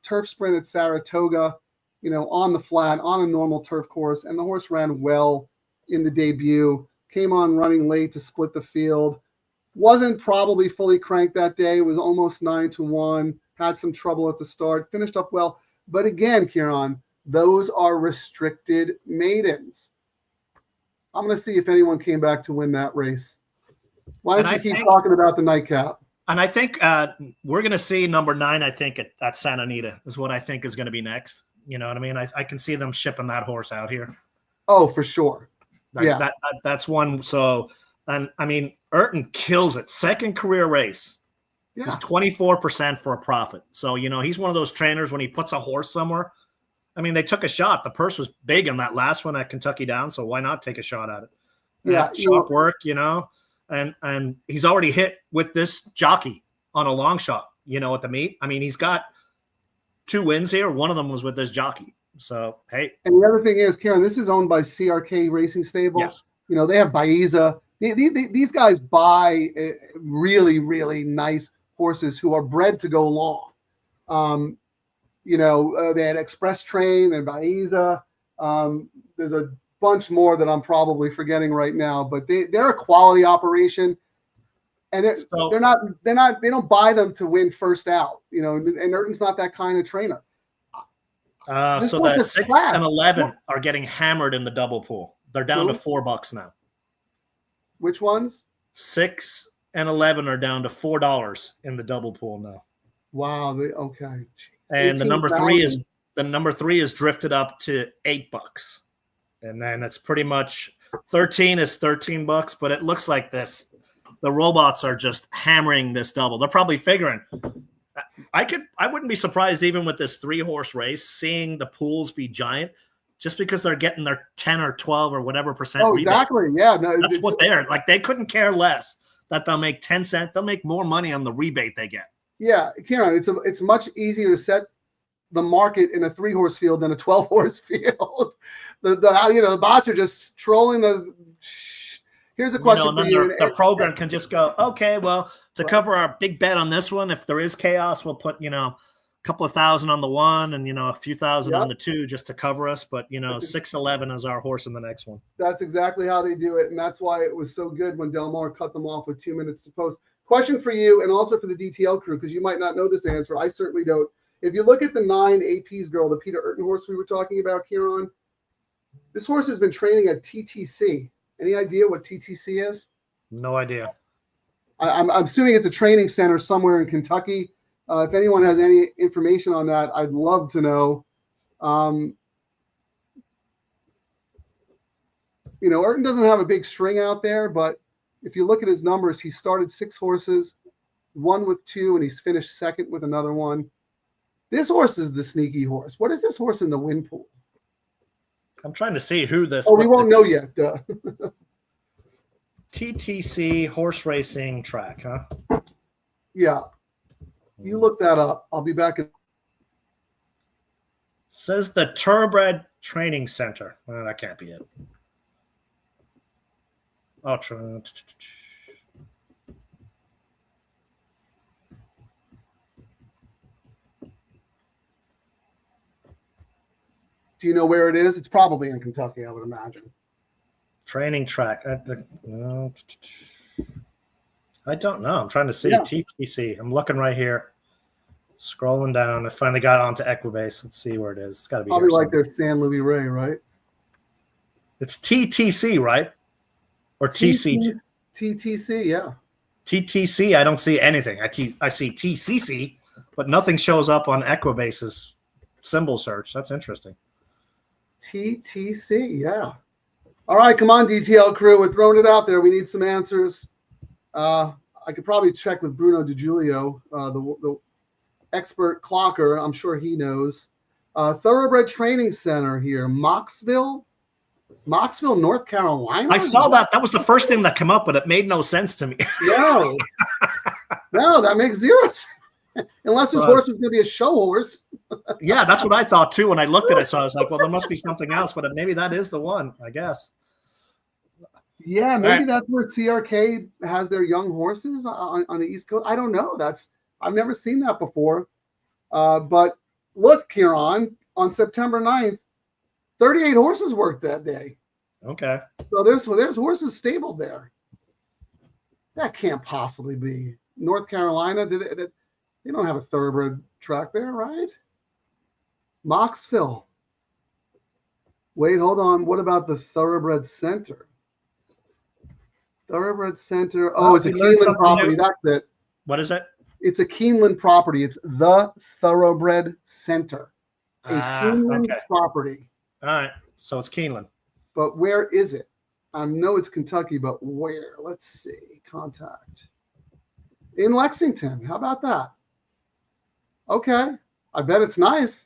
turf sprint at Saratoga, on the flat, on a normal turf course. And the horse ran well in the debut, came on running late to split the field. Wasn't probably fully cranked that day. It was almost 9-1. Had some trouble at the start. Finished up well. But again, Ciaran, those are restricted maidens. I'm going to see if anyone came back to win that race. Why don't you keep talking about the nightcap? And I think we're going to see number 9, I think, at Santa Anita is what I think is going to be next. You know what I mean? I can see them shipping that horse out here. Oh, for sure. That's one. So, and I mean, Urton kills it. Second career race. Yeah. He's 24% for a profit. So, he's one of those trainers when he puts a horse somewhere. I mean, they took a shot. The purse was big on that last one at Kentucky Downs, so why not take a shot at it? Yeah. Sharp work, and he's already hit with this jockey on a long shot, at the meet. I mean, he's got 2 wins here. One of them was with this jockey. So, hey. And the other thing is, Ciaran, this is owned by CRK Racing Stable. Yes. You know, they have Baiza. These guys buy really, really nice horses who are bred to go long. You know, they had Express Train and Baiza. There's a bunch more that I'm probably forgetting right now, but they're a quality operation, and they don't buy them to win first out. You know, and Ayrton's not that kind of trainer. So the 6 and 11 are getting hammered in the double pool. They're down to $4 now. Which ones? 6 and 11 are down to $4 in the double pool now. Wow. Okay. And the number 3 is drifted up to $8. And then it's pretty much 13 is $13, but it looks like the robots are just hammering this double. They're probably figuring I wouldn't be surprised even with this 3-horse race, seeing the pools be giant, just because they're getting their 10 or 12 or whatever percent. Oh, exactly. Rebate. Yeah. No, that's what they're like. They couldn't care less that they'll make 10 cents. They'll make more money on the rebate they get. Yeah. Ciaran, it's much easier to set the market in a 3-horse field than a 12-horse field. The bots are just trolling here's a question for you. The program can just go, okay, well, to cover our big bet on this one, if there is chaos, we'll put, a couple of thousand on the one and, a few thousand on the two just to cover us. But, 6-11 is our horse in the next one. That's exactly how they do it. And that's why it was so good when Del Mar cut them off with 2 minutes to post. Question for you and also for the DTL crew, because you might not know this answer. I certainly don't. If you look at the 9 AP's girl, the Peter Ayrton horse we were talking about, Ciaran, this horse has been training at TTC. Any idea what TTC is? No idea. I'm assuming it's a training center somewhere in Kentucky. If anyone has any information on that, I'd love to know. Ayrton doesn't have a big string out there, but if you look at his numbers, he started 6 horses, 1 with 2, and he's finished second with another one. This horse is the sneaky horse. What is this horse in the win pool? I'm trying to see who this. Oh, we won't know yet. TTC horse racing track, huh? Yeah. You look that up. I'll be back. Says the Thoroughbred Training Center. Well, that can't be it. Do you know where it is? It's probably in Kentucky, I would imagine. Training track. I don't know. I'm trying to see TTC. I'm looking right here. Scrolling down. I finally got onto Equibase. Let's see where it is. It's got to be probably like their San Luis Rey, right? It's TTC, right? Or TCT? TTC, yeah. TTC, I don't see anything. I see TCC, but nothing shows up on Equibase's symbol search. That's interesting. TTC, yeah. All right, come on, DTL crew. We're throwing it out there. We need some answers. I could probably check with Bruno DiGiulio, the expert clocker. I'm sure he knows. Thoroughbred Training Center here, Moxville, North Carolina. I saw that. That was the first thing that came up, but it made no sense to me. No, that makes 0 sense. Unless his horse was going to be a show horse. Yeah, that's what I thought too when I looked at it. So I was like, well, there must be something else, but maybe that is the one, I guess. Yeah, maybe that's where CRK has their young horses on the East Coast. I don't know. I've never seen that before. But look, Ciaran, on September 9th, 38 horses worked that day. Okay. So there's horses stabled there. That can't possibly be North Carolina. They don't have a thoroughbred track there, right? Moxville. Wait, hold on. What about the Thoroughbred Center? Thoroughbred Center. Oh, it's a Keeneland property. That's it. What is it? It's a Keeneland property. It's the Thoroughbred Center. A Keeneland property. All right. So it's Keeneland. But where is it? I know it's Kentucky, but where? Let's see. Contact. In Lexington. How about that? Okay. I bet it's nice.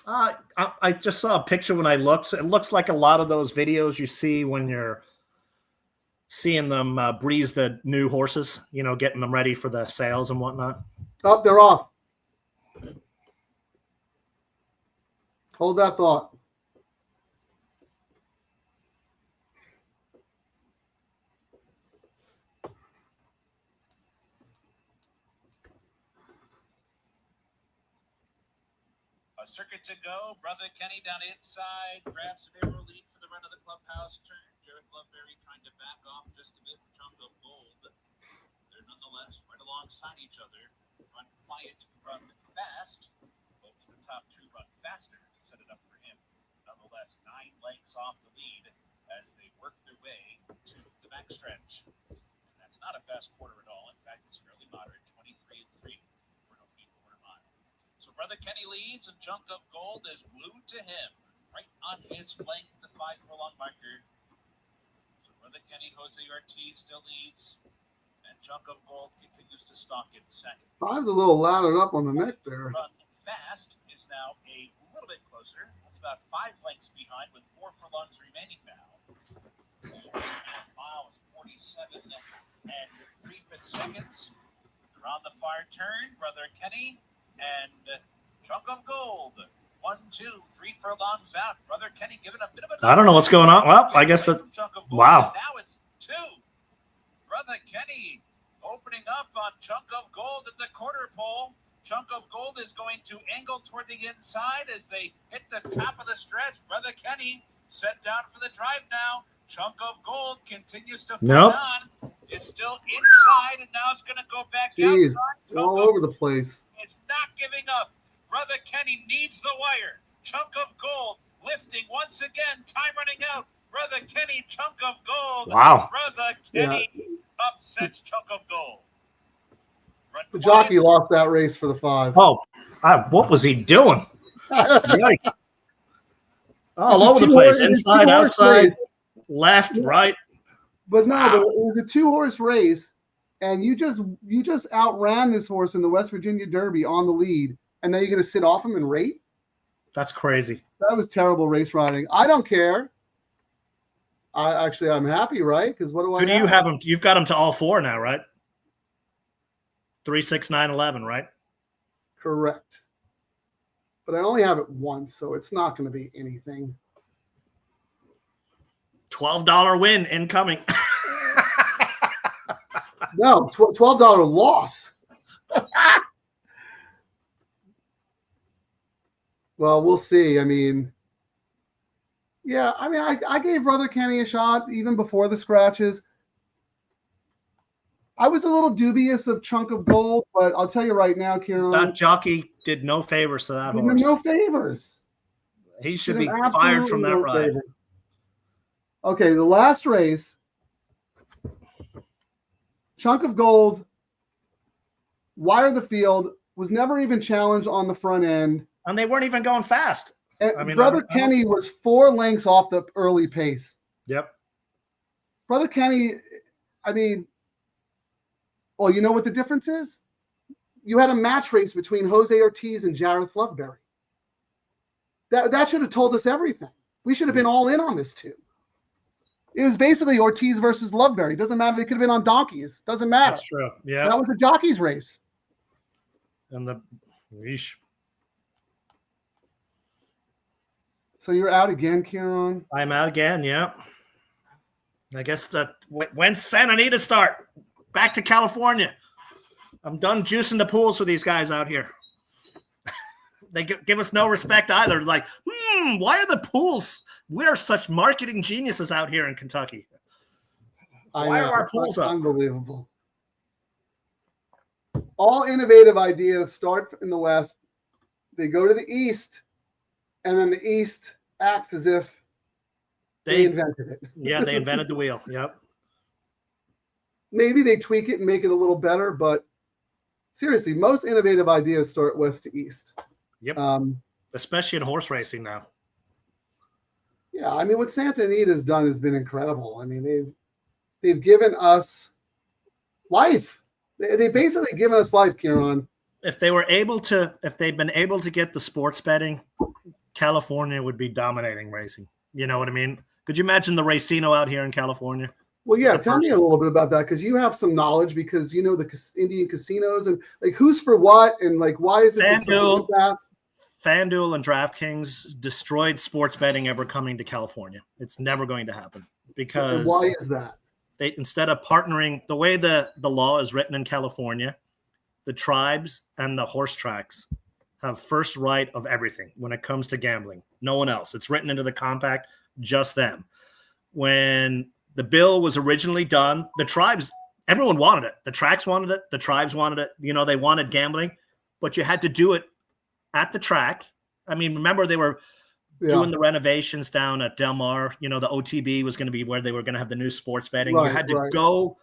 I just saw a picture when I looked. It looks like a lot of those videos you see when you're seeing them breeze the new horses, getting them ready for the sales and whatnot. Oh, they're off. Hold that thought. circuit to go. Brother Kenny down inside. Grabs an arrow lead for the run of the clubhouse turn. Jared Loveberry trying to back off just a bit. Chunk of Gold. They're nonetheless right alongside each other. Run quiet, run fast. Hopes the top two run faster to set it up for him. Nonetheless, 9 lengths off the lead as they work their way to the backstretch. And that's not a fast quarter at all. In fact, it's fairly moderate, 23-3 for an opening quarter mile. So Brother Kenny leads, and Chunk of Gold is glued to him, right on his flank, the 5 furlong marker. So Brother Kenny, Jose Ortiz still leads, and Chunk of Gold continues to stalk in second. 5's a little lathered up on the neck there. Run fast is now a little bit closer, only about 5 lengths behind, with 4 furlongs remaining now. 2.5 miles, 47 and 3/5 seconds. Around the far turn, Brother Kenny and Chunk of Gold. 1, 2, 3 furlongs out. Brother Kenny giving a bit of a. I don't know what's going on. Well, I guess that. Wow. Now it's 2. Brother Kenny opening up on Chunk of Gold at the quarter pole. Chunk of Gold is going to angle toward the inside as they hit the top of the stretch. Brother Kenny set down for the drive now. Chunk of Gold continues to fight on. It's still inside, and now it's going to go back Jeez, outside. it's all over the place. It's not giving up. Brother Kenny needs the wire. Chunk of Gold lifting once again. Time running out. Brother Kenny, Chunk of Gold. Wow. Brother Kenny upsets Chunk of Gold. The jockey lost that race for the 5. Oh, what was he doing? Yikes. All over the place. Inside, outside, left, right. But no, but it was a 2-horse race, and you just outran this horse in the West Virginia Derby on the lead, and then you're going to sit off him and rate? That's crazy. That was terrible race riding. I don't care. I'm happy, right? Because what do I? Who do you have him? You've got him to all 4 now, right? 3, 6, 9, 11, right? Correct. But I only have it once, so it's not going to be anything. $12 win incoming. No, $12 loss. Well, we'll see. I mean, yeah, I gave Brother Kenny a shot even before the scratches. I was a little dubious of Chunk of Gold, but I'll tell you right now, Ciaran. That jockey did no favors to that did horse. No favors. He should be fired from that ride. Favor. Okay, the last race, Chunk of Gold, wired the field, was never even challenged on the front end. And they weren't even going fast. Brother Kenny was 4 lengths off the early pace. Yep. Brother Kenny, well, you know what the difference is? You had a match race between Jose Ortiz and Jared Loveberry. That should have told us everything. We should have been all in on this too. It was basically Ortiz versus Loveberry. Doesn't matter. They could have been on donkeys. Doesn't matter. That's true. Yeah. That was a jockey's race. And So you're out again, Ciaran? I'm out again, yeah. I guess when's Santa Anita start? Back to California. I'm done juicing the pools for these guys out here. They give us no respect either. Like, why are the pools? We are such marketing geniuses out here in Kentucky. Why are our pools up? Unbelievable. All innovative ideas start in the West. They go to the East, and then the East acts as if they invented it. Yeah, they invented the wheel. Yep. Maybe they tweak it and make it a little better, but seriously, most innovative ideas start West to East. Yep. Especially in horse racing now. Yeah, what Santa Anita has done has been incredible. They've given us life. They've basically given us life, Ciaran. If they'd been able to get the sports betting, California would be dominating racing. You know what I mean? Could you imagine the Racino out here in California? Well, yeah, tell me a little bit about that, because you have some knowledge, because you know the Indian casinos and like who's for what and like why is it FanDuel and DraftKings destroyed sports betting ever coming to California. It's never going to happen because why is that? They instead of partnering the way the law is written in California, the tribes and the horse tracks have first right of everything when it comes to gambling. No one else. It's written into the compact, just them. When the bill was originally done, the tribes, everyone wanted it. The tracks wanted it. The tribes wanted it. You know, they wanted gambling, but you had to do it at the track. I mean, remember they were doing the renovations down at Del Mar. You know, the OTB was going to be where they were going to have the new sports betting. Right, you had to go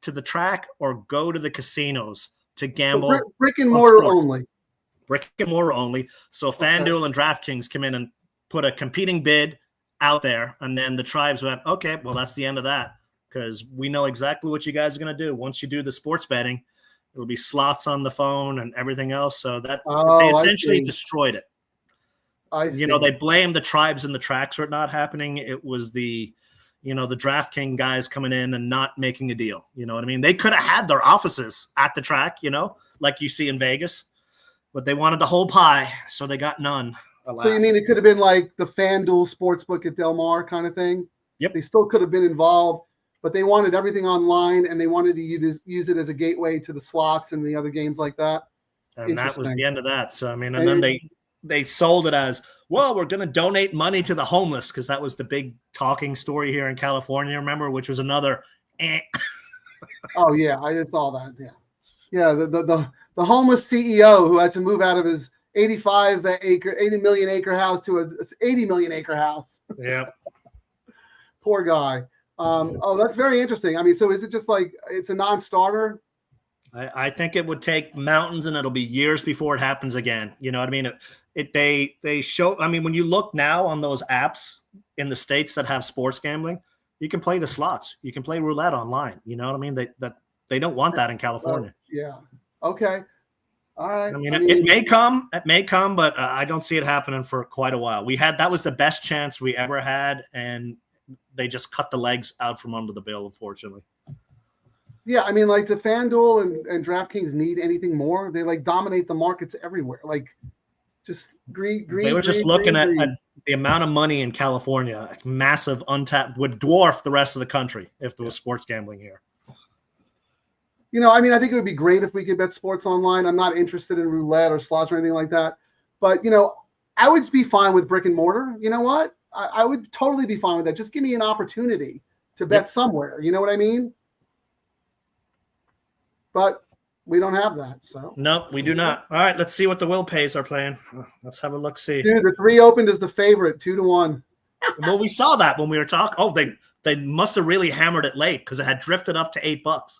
to the track or go to the casinos to gamble. So brick and mortar only. Brick and mortar only. So FanDuel and DraftKings come in and put a competing bid out there, and then the tribes went, okay, well, that's the end of that, because we know exactly what you guys are going to do. Once you do the sports betting, it'll be slots on the phone and everything else. So that they essentially destroyed it. You know, they blamed the tribes and the tracks for it not happening. It was the, you know, the DraftKings guys coming in and not making a deal. You know what I mean? They could have had their offices at the track, you know, like you see in Vegas, but they wanted the whole pie, so they got none. Alas. So you mean it could have been like the FanDuel Sportsbook at Del Mar kind of thing? Yep. They still could have been involved, but they wanted everything online, and they wanted to use it as a gateway to the slots and the other games like that. And that was the end of that. So, I mean, and then they sold it as, well, we're going to donate money to the homeless, because that was the big talking story here in California, remember, which was another Oh, yeah, I saw that, yeah. Yeah, the homeless CEO who had to move out of his 80 million acre house to a 80 million acre house. Yeah. Poor guy. Oh, that's very interesting. I mean, so is it just like it's a non-starter? I think it would take mountains, and it'll be years before it happens again. You know what I mean? They show. I mean, when you look now on those apps in the states that have sports gambling, you can play the slots. You can play roulette online. You know what I mean? They don't want that in California. Yeah. Okay. All right. I mean, it may come. It may come, but I don't see it happening for quite a while. That was the best chance we ever had, and they just cut the legs out from under the bill, unfortunately. Yeah, I mean, like, do FanDuel and DraftKings need anything more? They like dominate the markets everywhere. Like, just greed. They were just looking at the amount of money in California, massive untapped, would dwarf the rest of the country if there was sports gambling here. You know, I mean, I think it would be great if we could bet sports online. I'm not interested in roulette or slots or anything like that. But, you know, I would be fine with brick and mortar. You know what? I would totally be fine with that. Just give me an opportunity to bet somewhere. You know what I mean? But we don't have that. So no, we do not. All right, let's see what the will pays are playing. Let's have a look. See, dude, the 3 opened as the favorite, 2-1. Well, we saw that when we were talking. Oh, they must have really hammered it late, because it had drifted up to $8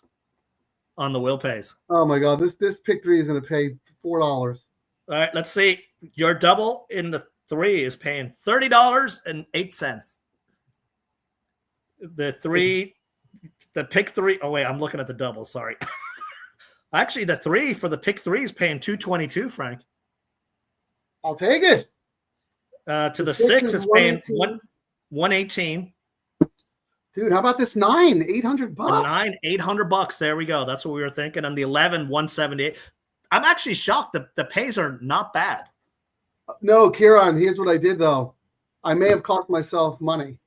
on the will pays. Oh my God, this pick 3 is going to pay $4. All right, let's see. Your double in the 3 is paying $30.08. The pick 3. Oh wait, I'm looking at the double. Sorry. Actually, the 3 for the pick 3 is paying $2.22, Frank. I'll take it. To the 6, it's paying $118. Dude, how about this 9? $800. The 9, $800. There we go. That's what we were thinking. And the 11, $178. I'm actually shocked. The pays are not bad. No, Ciaran, here's what I did though. I may have cost myself money.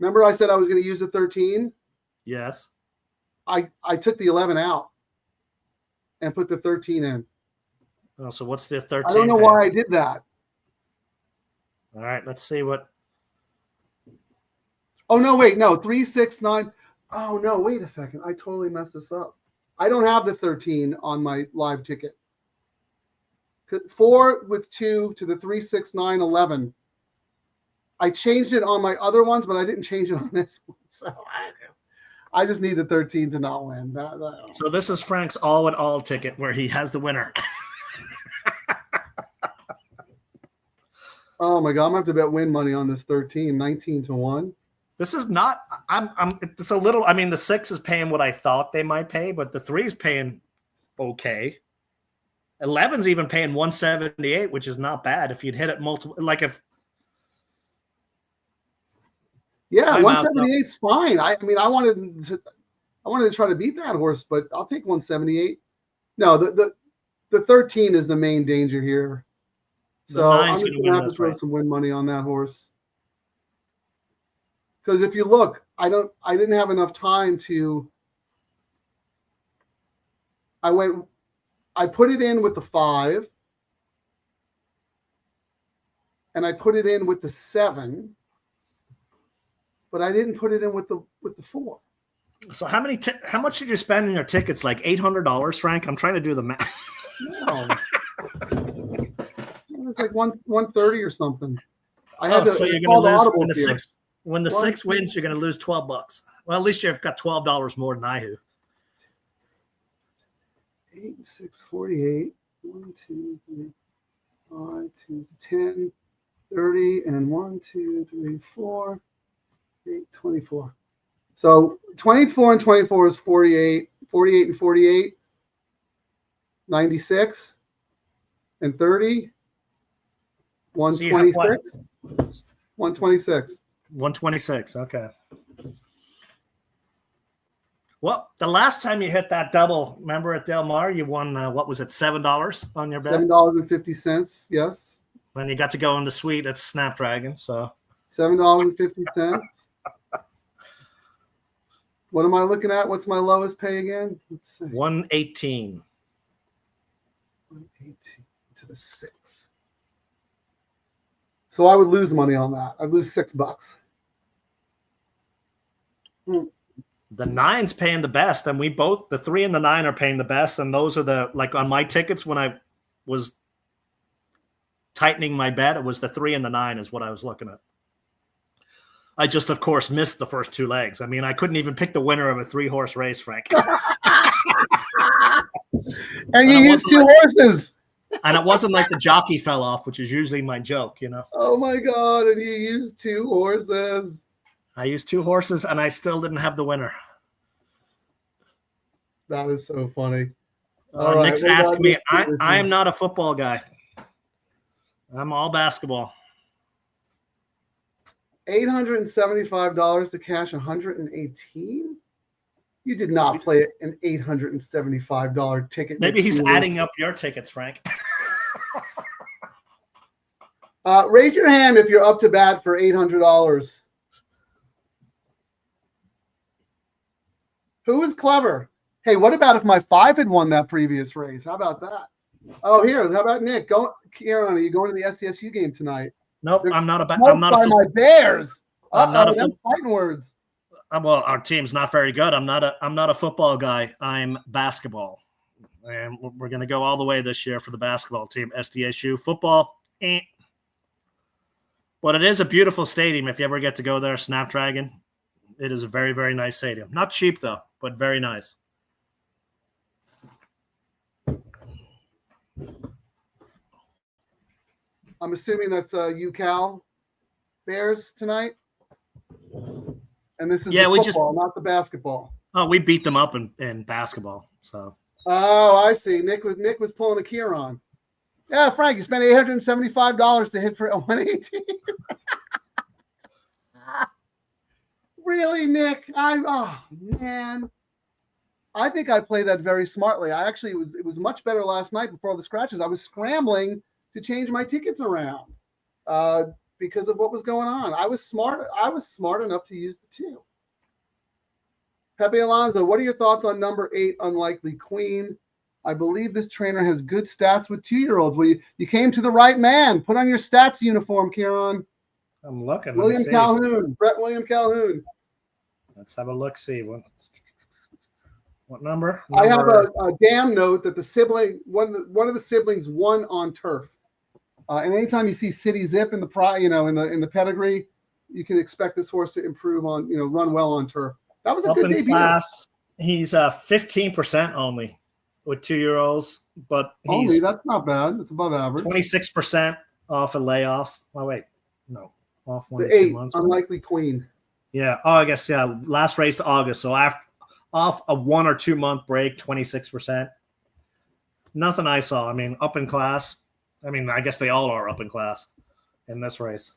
Remember I said I was going to use the 13? Yes. I took the 11 out and put the 13 in. Oh, so what's the 13? I don't know why I did that. All right, let's see what. Oh, no, wait, no, 3, 6, 9. Oh, no, wait a second. I totally messed this up. I don't have the 13 on my live ticket. 4 with 2 to the 3, 6, 9, 11. I changed it on my other ones, but I didn't change it on this one. So I just need the 13 to not win. So this is Frank's all-in-all ticket where he has the winner. Oh my God, I'm gonna have to bet win money on this 13, 19-1. This is not. It's a little. I mean, the 6 is paying what I thought they might pay, but the 3 is paying okay. 11's even paying 178, which is not bad if you'd hit it multiple. Like if. Yeah, 178's fine. I mean, I wanted to try to beat that horse, but I'll take 178. No, the 13 is the main danger here. So I'm just gonna have to throw some win money on that horse. Because if you look, I didn't have enough time to. I put it in with the 5. and I put it in with the 7, but I didn't put it in with the 4. So how much did you spend on your tickets? Like $800, Frank? I'm trying to do the math. No. It was like 130 or something. I had so you're going to lose when the 6 wins. You're going to lose $12. Well, at least you've got $12 more than I do. 8, 6, 48. 1, 2, 3, 5, 2, 10, 30, and 1, 2, 3, 4, 8, 24. So 24 and 24 is 48. 48 and 48, 96, and 30, 126. 126. 126. Okay. Well, the last time you hit that double, remember at Del Mar, you won, what was it, $7 on your bet? $7.50, yes. And you got to go in the suite at Snapdragon, so. $7.50. What am I looking at? What's my lowest pay again? Let's see. 118. 118 to the 6. So I would lose money on that. I'd lose $6. The 9's paying the best, and the 3 and the 9 are paying the best, and those are like on my tickets when I was tightening my bet, it was the 3 and the 9 is what I was looking at. I just, of course, missed the first 2 legs. I mean, I couldn't even pick the winner of a 3-horse race, Frank. And you used 2 horses. And it wasn't like the jockey fell off, which is usually my joke, you know. Oh, my God. And you used 2 horses. I used 2 horses, and I still didn't have the winner. That is so funny. Nick's asking me, I am not a football guy. I'm all basketball. $875 to cash 118? You did not play an $875 ticket. Maybe he's adding up your tickets, Frank. Raise your hand if you're up to bat for $800. Who is clever? Hey, what about if my 5 had won that previous race? How about that? Oh, here. How about Nick? Ciaran, are you going to the SDSU game tonight? Nope, I'm not a my Bears. I'm not a fighting words. Well, our team's not very good. I'm not a football guy. I'm basketball, and we're going to go all the way this year for the basketball team. SDSU football, but it is a beautiful stadium. If you ever get to go there, Snapdragon, it is a very, very nice stadium. Not cheap though, but very nice. I'm assuming that's UCal Bears tonight. And this is the football, not the basketball. Oh, we beat them up in basketball. So. Oh, I see. Nick was pulling a Ciaran. Yeah, Frank, you spent $875 to hit for 118. Really, Nick? Oh man. I think I played that very smartly. It was much better last night before the scratches. I was scrambling to change my tickets around because of what was going on. I was smart enough to use the 2. Pepe Alonso, what are your thoughts on number 8, Unlikely Queen? I believe this trainer has good stats with 2-year-olds. Well, you came to the right man. Put on your stats uniform, Ciaran. I'm looking. William Calhoun. Brett William Calhoun. Let's have a look. See what number? I have a damn note that one of the siblings won on turf. And anytime you see City Zip in the pedigree, you can expect this horse to improve on, run well on turf. That was a good debut. Class, he's 15% only with 2-year-olds, but that's not bad. It's above average. 26% off a layoff. Oh wait, no, off 1 the 8 months. Unlikely Queen. Yeah. Oh, I guess last race to August. So off a 1 or 2 month break, 26%. Nothing I saw. I mean, up in class. I mean, I guess they all are up in class in this race.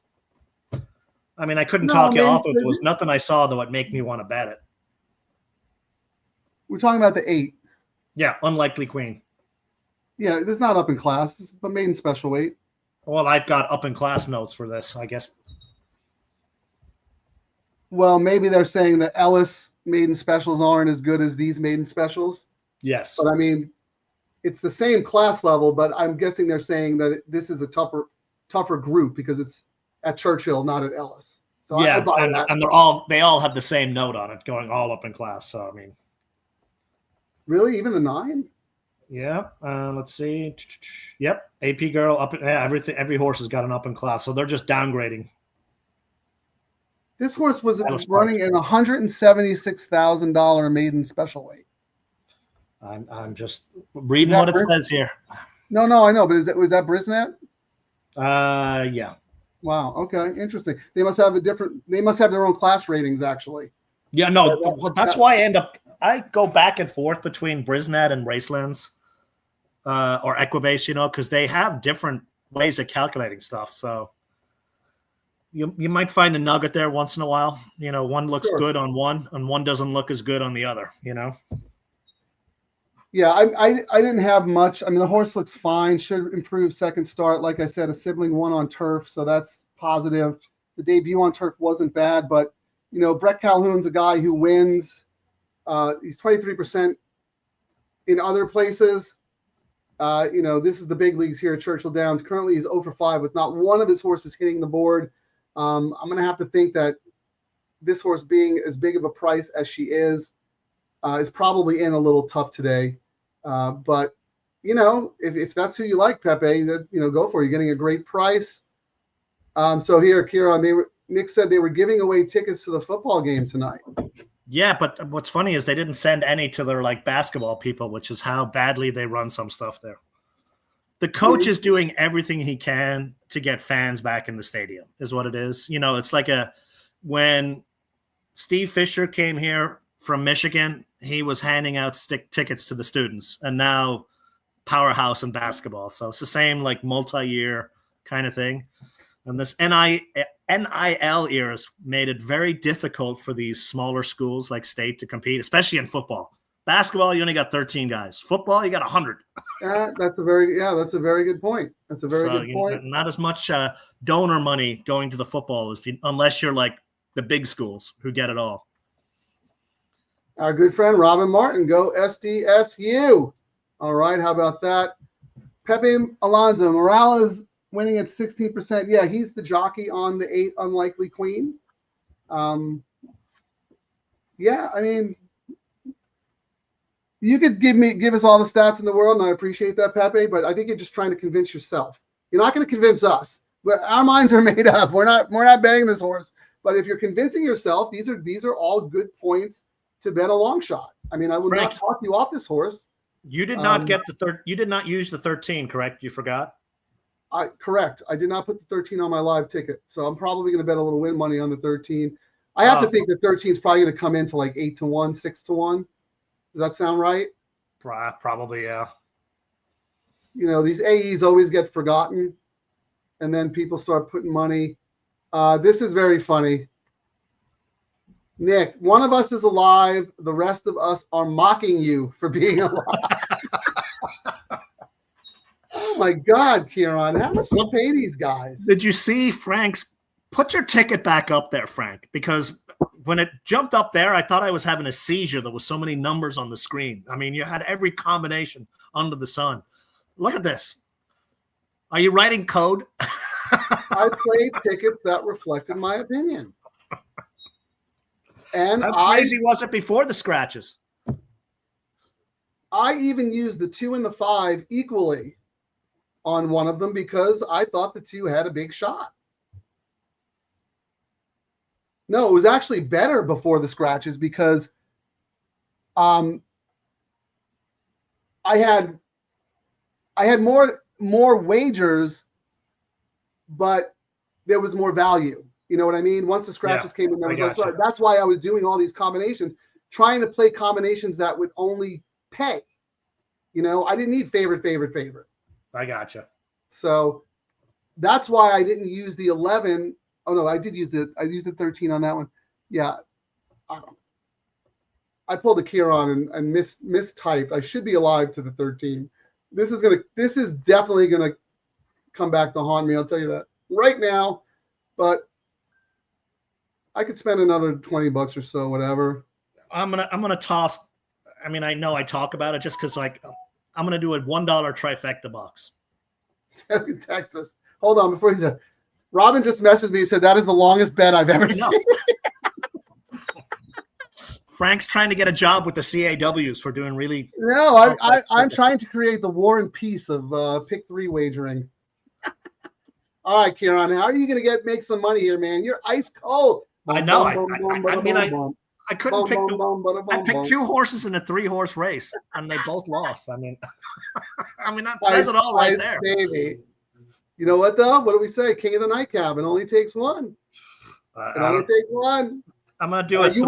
I mean, I couldn't talk you off. It was nothing I saw that would make me want to bet it. We're talking about the 8. Yeah, Unlikely Queen. Yeah, it's not up in class, but maiden special weight. Well, I've got up in class notes for this, I guess. Well, maybe they're saying that Ellis maiden specials aren't as good as these maiden specials. Yes. But I mean, it's the same class level, but I'm guessing they're saying that this is a tougher tougher group because it's at Churchill, not at Ellis. So I Yeah, buy that. and they all have the same note on it, going all up in class. So I mean, Really, even the 9? yeah. Let's see. Yep, AP girl up. Yeah, everything. Every horse has got an up in class, so they're just downgrading. This horse was Ellis running in $176,000 maiden special weight. I'm just reading what it says here. No, I know, but was that Brisnet? Yeah. Wow. Okay. Interesting. They must have they must have their own class ratings, actually. Yeah. No. Well, that's why I go back and forth between Brisnet and Racelands, or Equibase, because they have different ways of calculating stuff. So you might find a nugget there once in a while. One looks good on one, and one doesn't look as good on the other. Yeah, I didn't have much. I mean, the horse looks fine. Should improve second start. Like I said, a sibling won on turf, so that's positive. The debut on turf wasn't bad, but Brett Calhoun's a guy who wins. He's 23% in other places. This is the big leagues here at Churchill Downs. Currently, he's 0 for 5 with not one of his horses hitting the board. I'm going to have to think that this horse, being as big of a price as she is probably in a little tough today. But if that's who you like, Pepe, that go for it. You're getting a great price. So here, Ciaran, Nick said they were giving away tickets to the football game tonight. Yeah, but what's funny is they didn't send any to their basketball people, which is how badly they run some stuff there. The coach is doing everything he can to get fans back in the stadium, is what it is. It's like when Steve Fisher came here from Michigan, he was handing out tickets to the students, and now powerhouse in basketball. So it's the same multi-year kind of thing. And this NIL eras made it very difficult for these smaller schools like State to compete, especially in football. Basketball, you only got 13 guys. Football, you got 100. That's a very good point. That's a very good point. Not as much donor money going to the football unless you're like the big schools who get it all. Our good friend Robin Martin, go SDSU. All right, how about that? Pepe Alonso, Morales winning at 16%. Yeah, he's the jockey on the 8 Unlikely Queen. Yeah, I mean, you could give us all the stats in the world, and I appreciate that, Pepe, but I think you're just trying to convince yourself. You're not going to convince us. Our minds are made up. We're not betting this horse. But if you're convincing yourself, these are all good points to bet a long shot. I mean, I would not talk you off this horse. You did not get the third. You did not use the 13, correct? You forgot. Correct. I did not put the 13 on my live ticket, so I'm probably going to bet a little win money on the 13. I have to think the 13 is probably going to come into 8 to 1, 6 to 1. Does that sound right? Probably, yeah. These AEs always get forgotten, and then people start putting money. This is very funny. Nick, one of us is alive. The rest of us are mocking you for being alive. Oh my God, Ciaran, how much do you pay these guys? Did you see Frank's? Put your ticket back up there, Frank, because when it jumped up there, I thought I was having a seizure. There was so many numbers on the screen. I mean, you had every combination under the sun. Look at this. Are you writing code? I played tickets that reflected my opinion. And how crazy was it before the scratches? I even used the 2 and the 5 equally on one of them because I thought the 2 had a big shot. No, it was actually better before the scratches because I had more wagers, but there was more value. You know what I mean? Once the scratches came in, that's why I was doing all these combinations, trying to play combinations that would only pay. I didn't need favorite. I gotcha. So that's why I didn't use the 11. Oh no, I used the 13 on that one. Yeah. I pulled the Ciaran and mistyped. I should be alive to the 13. This is definitely gonna come back to haunt me. I'll tell you that right now. But I could spend another $20 or so, whatever. I'm gonna toss. I mean, I know I talk about it just because I'm gonna do a $1 trifecta box. Texas. Hold on, before he said, Robin just messaged me and said that is the longest bet I've ever seen. Frank's trying to get a job with the CAWs for doing really. No, I'm trying to create the war and peace of pick 3 wagering. All right, Ciaran, how are you going to make some money here, man? You're ice cold. I know. I couldn't pick. I picked 2 horses in a 3-horse race, and they both lost. I mean, that says it all right there. Baby. You know what though? What do we say? King of the nightcap. It only takes one. It only takes one. I'm gonna do it. You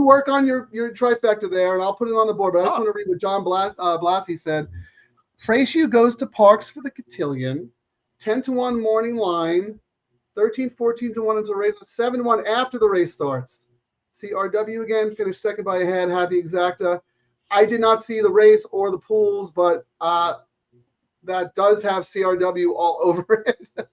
work on your trifecta there, and I'll put it on the board. But I just want to read what John Blassie said. Frasiu goes to Parks for the cotillion. 10-1 morning line. 13-14-1 into a race. 7-1 after the race starts. CRW again finished second by a head. Had the exacta. I did not see the race or the pools, but that does have CRW all over it.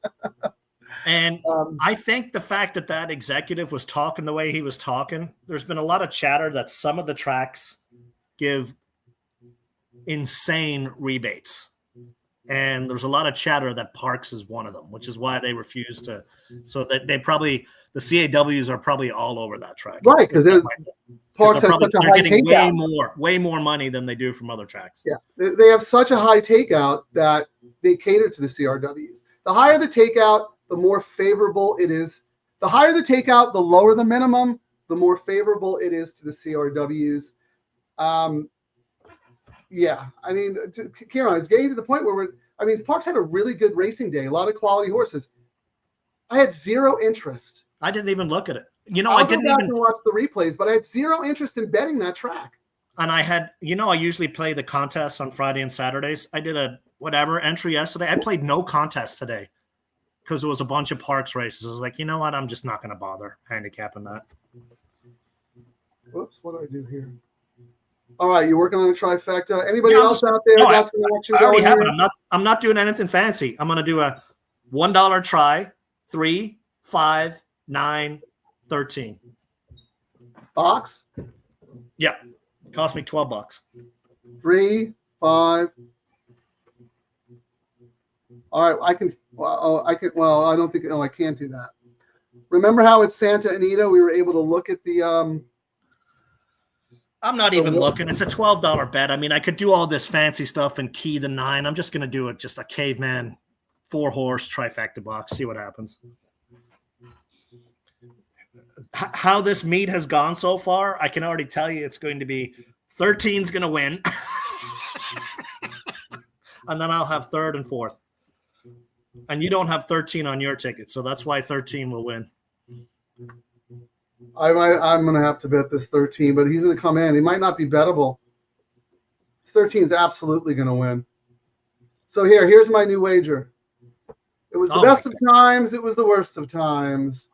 And I think the fact that executive was talking the way he was talking, there's been a lot of chatter that some of the tracks give insane rebates. And there's a lot of chatter that Parks is one of them, which is why they refuse to. So that the CAWs are probably all over that track. Right, because Parks has such a high takeout. Way more money than they do from other tracks. Yeah, they have such a high takeout that they cater to the CRWs. The higher the takeout, the more favorable it is. The higher the takeout, the lower the minimum, the more favorable it is to the CRWs. Yeah, I mean, Ciaran, it's getting to the point where Parks had a really good racing day, a lot of quality horses. I had zero interest. I didn't even look at it. I didn't even watch the replays, but I had zero interest in betting that track. And I had, I usually play the contests on Friday and Saturdays. I did a whatever entry yesterday. I played no contest today because it was a bunch of Parks races. I was like, you know what? I'm just not going to bother handicapping that. Whoops, what do I do here? All right, you're working on a trifecta. Anybody else out there got some action going here? I'm not doing anything fancy. I'm going to do a $1 try, 3, 5, 9, 13. Box? Yeah. It cost me $12. 3, 5. All right, I can. Well, I can. Well, I don't think. No, I can't do that. Remember how at Santa Anita we were able to look at the. I'm not even looking. It's a $12 bet. I mean, I could do all this fancy stuff and key the 9. I'm just going to do it just a caveman 4-horse trifecta box. See what happens. How this meet has gone so far, I can already tell you it's going to be 13's going to win. And then I'll have 3rd and 4th. And you don't have 13 on your ticket, so that's why 13 will win. I'm going to have to bet this 13, but he's going to come in. He might not be bettable. 13 is absolutely going to win. So here's my new wager. It was the best of times. It was the worst of times.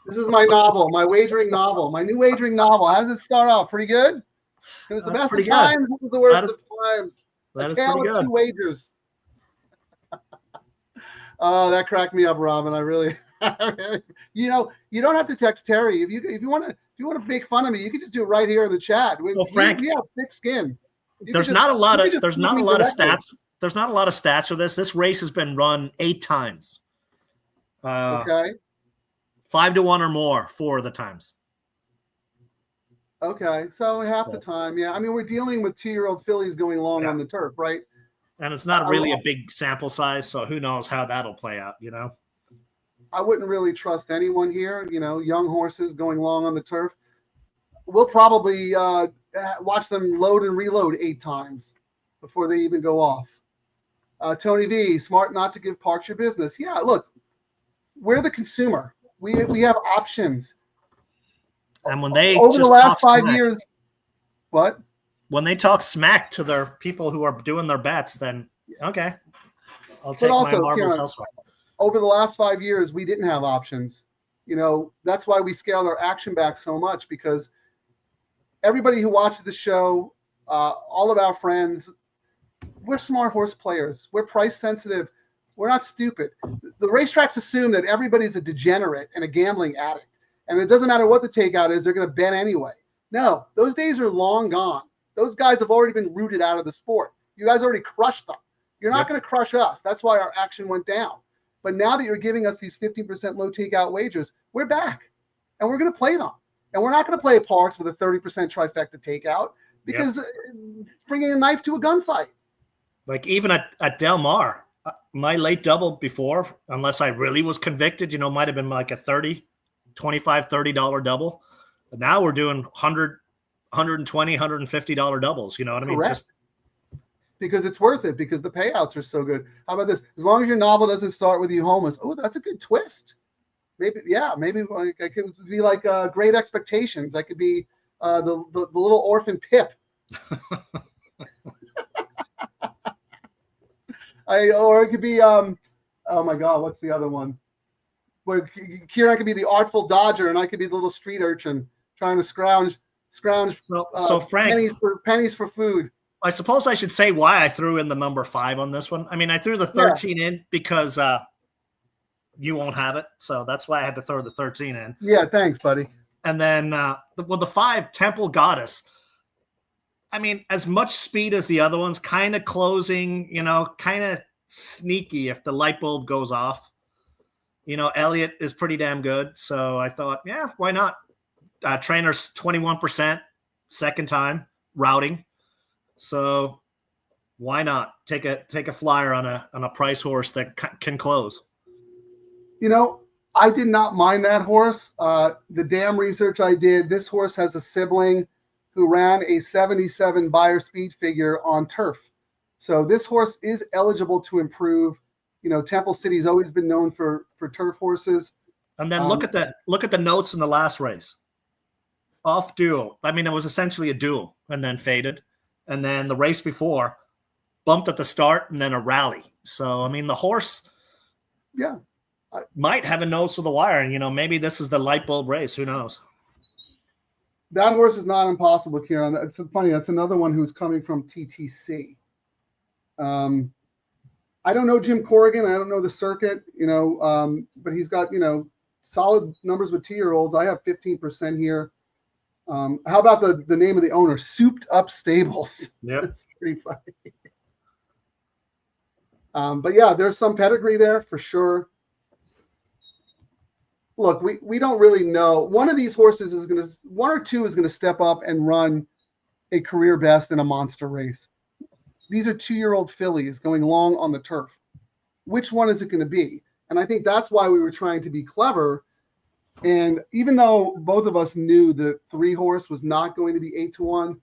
This is my novel, my wagering novel, my new wagering novel. How does it start off? Pretty good? It was the best of times. It was the worst of times. A tale of 2 wagers. Oh, that cracked me up, Robin. I really. You don't have to text Terry if you want to make fun of me. You can just do it right here in the chat. So Frank, we have thick skin. There's not a lot of stats. There's not a lot of stats for this. This race has been run 8 times. Okay. 5-1 or more 4 of the times. Okay, so half the time, yeah. I mean, we're dealing with 2-year-old fillies going long on the turf, right? And it's not really a big sample size, so who knows how that'll play out, I wouldn't really trust anyone here, young horses going long on the turf. We'll probably watch them load and reload 8 times before they even go off. Tony V, smart not to give Parks your business. Yeah, look, we're the consumer. We have options. And when they over the last 5 years, what? When they talk smack to their people who are doing their bets, then okay, I'll take my marbles elsewhere. Over the last 5 years, we didn't have options. That's why we scaled our action back so much, because everybody who watches the show, all of our friends, we're smart horse players. We're price sensitive. We're not stupid. The racetracks assume that everybody's a degenerate and a gambling addict. And it doesn't matter what the takeout is, they're going to bet anyway. No, those days are long gone. Those guys have already been rooted out of the sport. You guys already crushed them. You're not going to crush us. That's why our action went down. But now that you're giving us these 15% low takeout wagers, we're back and we're going to play them. And we're not going to play parks with a 30% trifecta takeout because bringing a knife to a gunfight. Like even at Del Mar, my late double before, unless I really was convicted, might have been like a $25, $30 double. But now we're doing $100, $120, $150 doubles. You know what I mean? Correct. Because it's worth it, because the payouts are so good. How about this? As long as your novel doesn't start with you homeless. Oh, that's a good twist. Maybe like it could be like Great Expectations. That could be the little orphan Pip. Or it could be oh my God, what's the other one? Where Ciaran could be the Artful Dodger, and I could be the little street urchin trying to scrounge so Frank, pennies for food. I suppose I should say why I threw in the number 5 on this one. I mean, I threw the 13 in because you won't have it, so that's why I had to throw the 13 in. Yeah, thanks, buddy. And then, the 5, Temple Goddess. I mean, as much speed as the other ones, kind of closing, kind of sneaky if the light bulb goes off. Elliott is pretty damn good, so I thought, yeah, why not? Trainer's 21%, second time routing, so why not take a flyer on a price horse that can close? I did not mind that horse. The damn research I did, this horse has a sibling who ran a 77 buyer speed figure on turf. So this horse is eligible to improve. Temple City's always been known for turf horses. And then look at the notes in the last race. Off duel. I mean, it was essentially a duel and then faded. And then the race before bumped at the start and then a rally. So, I mean, the horse might have a nose for the wire. And, maybe this is the light bulb race. Who knows? That horse is not impossible, Ciaran. It's funny. That's another one who's coming from TTC. I don't know Jim Corrigan. I don't know the circuit, but he's got, solid numbers with 2-year-olds. I have 15% here. How about the name of the owner? Souped Up Stables. Yeah, that's pretty funny. But yeah, there's some pedigree there for sure. Look, we don't really know. One of these horses one or two is going to step up and run a career best in a monster race. These are 2-year-old fillies going long on the turf. Which one is it going to be? And I think that's why we were trying to be clever. And even though both of us knew the 3 horse was not going to be 8-1,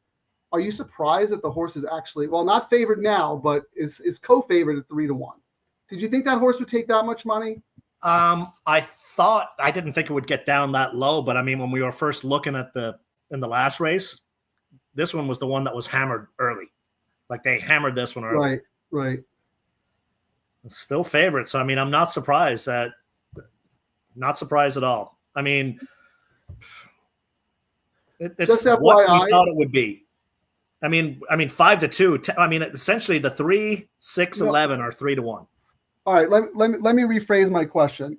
are you surprised that the horse is actually, well, not favored now, but is co-favored at 3-1? Did you think that horse would take that much money? I didn't think it would get down that low, but I mean, when we were first looking at in the last race, this one was the one that was hammered early. Like they hammered this one early. Right. Still favorite. So, I mean, I'm not surprised at all. I mean, it's just FYI, what we thought it would be. I mean, 5-2. I mean, essentially the 3, 6, 11 are 3-1. All right. Let me rephrase my question.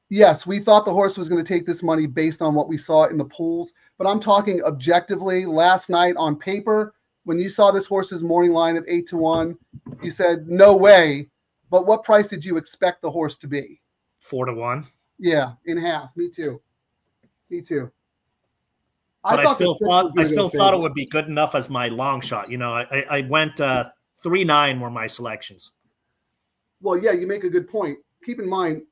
Yes, we thought the horse was going to take this money based on what we saw in the pools, but I'm talking objectively. Last night on paper, when you saw this horse's morning line of 8-1, you said no way. But what price did you expect the horse to be? 4-1. Yeah, in half. Me too. But I still thought it would be good enough as my long shot. I went 3-9 were my selections. Well, yeah, you make a good point. Keep in mind,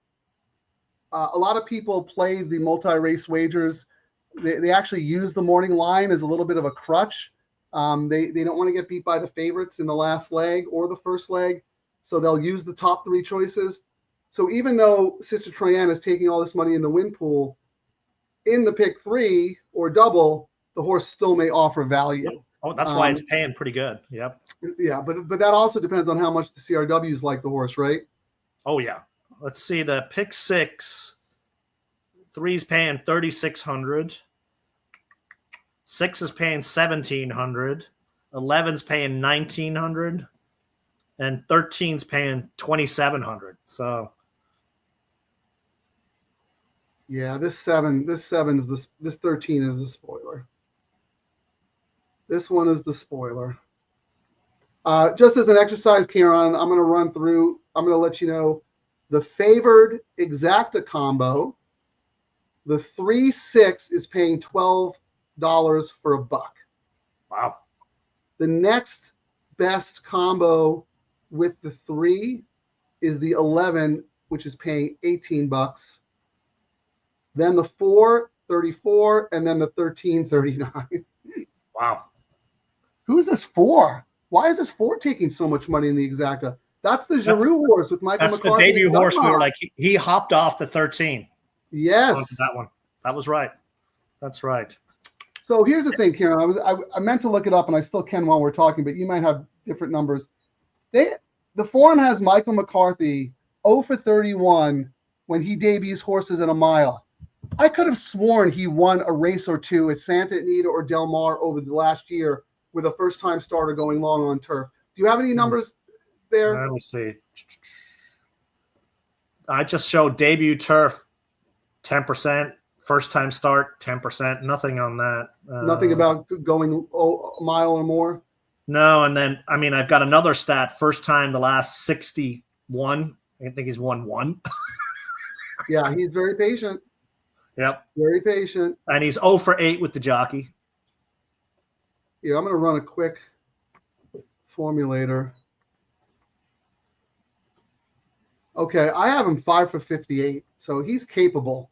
a lot of people play the multi-race wagers. They actually use the morning line as a little bit of a crutch. They don't want to get beat by the favorites in the last leg or the first leg, so they'll use the top 3 choices. So even though Sister Troyan is taking all this money in the win pool, in the pick 3 or double, the horse still may offer value. Oh, that's why it's paying pretty good. Yep. Yeah, but that also depends on how much the CRWs like the horse, right? Oh yeah. Let's see, the pick 6, 3's paying $3,600. 6 is paying $1,700. 11's paying $1,900, and 13's paying $2,700. So. Yeah, this 13 is the spoiler. This one is the spoiler. Just as an exercise, Ciaran, I'm going to let you know The favored exacta combo, the 3-6 is paying $12 for a buck. Wow. The next best combo with the 3 is the 11, which is paying 18 bucks. Then the 4, 34, and then the 13, 39. Wow. Who's this 4? Why is this 4 taking so much money in the exacta? That's the Giroux horse with Michael That's McCarthy. the debut horse. We were Dunlop. like, he hopped off the 13. Yes. Onto that one. That was right. That's right. So here's the thing, Ciaran. I meant to look it up, and I still can while we're talking, but you might have different numbers. The forum has Michael McCarthy 0 for 31 when he debuts horses at a mile. I could have sworn he won a race or two at Santa Anita or Del Mar over the last year with a first-time starter going long on turf. Do you have any numbers there? Let me see. I just showed debut turf 10%, first time start 10%. Nothing on that. Nothing about going a mile or more? No, and then I've got another stat. First time the last 61. I think he's won 1. Yeah, he's very patient. Yep. Very patient. And he's 0 for 8 with the jockey. Yeah, I'm going to run a quick formulator. Okay, I have him 5 for 58, so he's capable.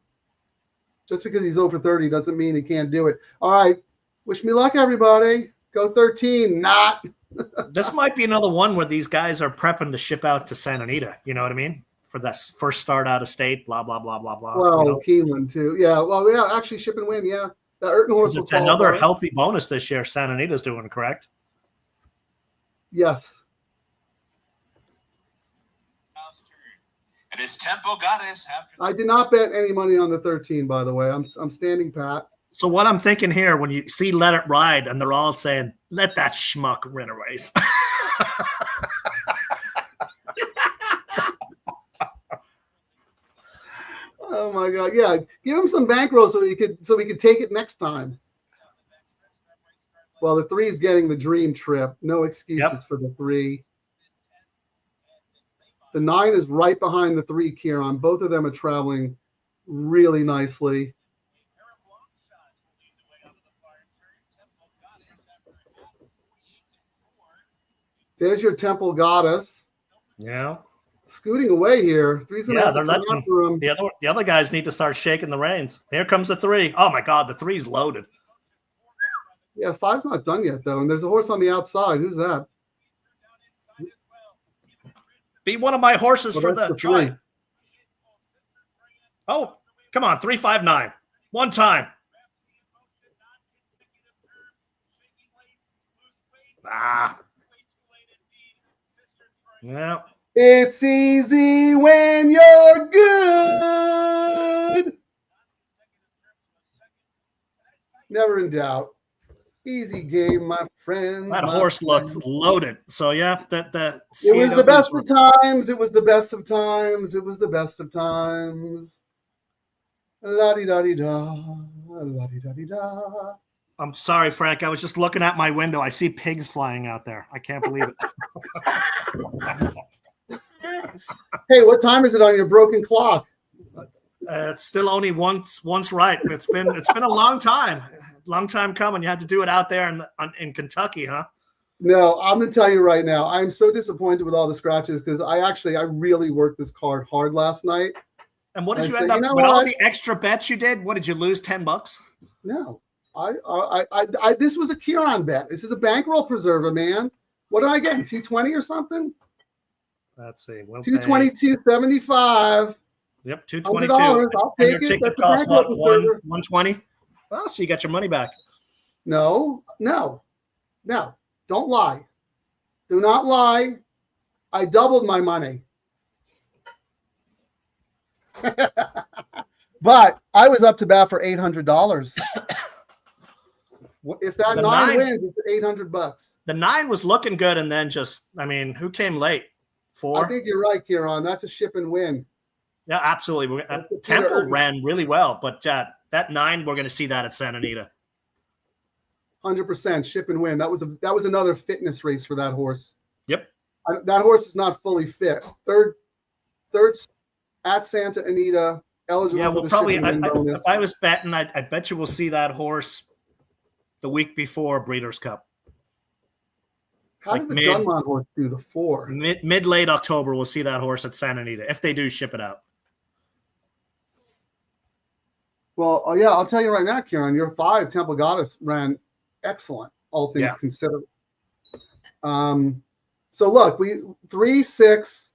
Just because he's 0 for 30 doesn't mean he can't do it. All right, wish me luck, everybody. Go 13, not. This might be another one where these guys are prepping to ship out to Santa Anita. You know what I mean? For that first start out of state, blah, blah, blah, blah, blah. Well, Keeneland, too. Yeah, well, yeah, actually, ship and win, yeah. That Urton horse will It's fall another apart. healthy bonus this year Santa Anita's doing, correct? Yes. And it's Tempo Goddess after I did not bet any money on the 13, by the way. I'm standing pat. So what I'm thinking here, when you see Let It Ride, and they're all saying, let that schmuck win a race. Oh my God! Yeah, give him some bankroll so we could take it next time. Well, the 3 is getting the dream trip. No excuses for the 3. The 9 is right behind the 3, Ciaran. Both of them are traveling really nicely. There's your Temple Goddess. Yeah. Scooting away here. 3's gonna have to they're come letting after him. the other guys need to start shaking the reins. Here comes the 3. Oh my God, the 3's loaded. Yeah, 5's not done yet though, and there's a horse on the outside. Who's that? Be one of my horses Well, for that's the the try. 3. Oh, come on, 359. One time. Ah. Yeah. It's easy when you're good. Never in doubt. Easy game, my friend. That horse looked loaded. So yeah, It was the best of times. It was the best of times. It was the best of times. La-di-da-di-da. La-di-da-di-da. I'm sorry, Frank. I was just looking out my window. I see pigs flying out there. I can't believe it. Hey, what time is it on your broken clock? It's still only once right. It's been a long time coming. You had to do it out there in Kentucky, huh? No, I'm gonna tell you right now. I'm so disappointed with all the scratches because I really worked this card hard last night. And what did you I end said, up you know with all what? the extra bets you did? What did you lose? $10? No, I this was a Ciaran bet. This is a bankroll preserver, man. What did I get? 220 or something? Let's see. We'll 222.75. Yep, $222. I'll And take your it. ticket That's a cost what? bankroll preserver. 120. Well, so you got your money back. No. Don't lie. Do not lie. I doubled my money. But I was up to bat for $800. If that The 9 9 wins, it's $800. The 9 was looking good, and then who came late? 4. I think you're right, Ciaran. That's a ship and win. Yeah, absolutely. That's the Temple Peter ran really well, but that 9, we're going to see that at Santa Anita. 100% ship and win. That was another fitness race for that horse. Yep. That horse is not fully fit. Third at Santa Anita, eligible Yeah, for we'll the probably. shipping bonus. If I was betting, I bet you we'll see that horse the week before Breeders' Cup. How like did the Junmon horse do the 4? Mid late October, we'll see that horse at Santa Anita if they do ship it out. Well, yeah, I'll tell you right now, Ciaran, your 5 Temple Goddess ran excellent, all things considered. So look, we 3, 6,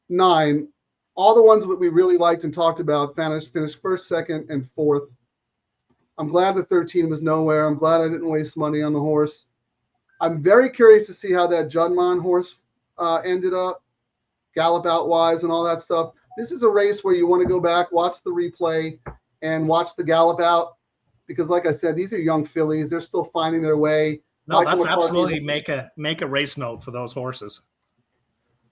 9, all the ones that we really liked and talked about finished 1st, 2nd, and 4th. I'm glad the 13 was nowhere. I'm glad I didn't waste money on the horse. I'm very curious to see how that Junmon horse ended up, gallop out wise and all that stuff. This is a race where you want to go back, watch the replay, and watch the gallop out because, like I said, these are young fillies. They're still finding their way. No, that's absolutely make a race note for those horses.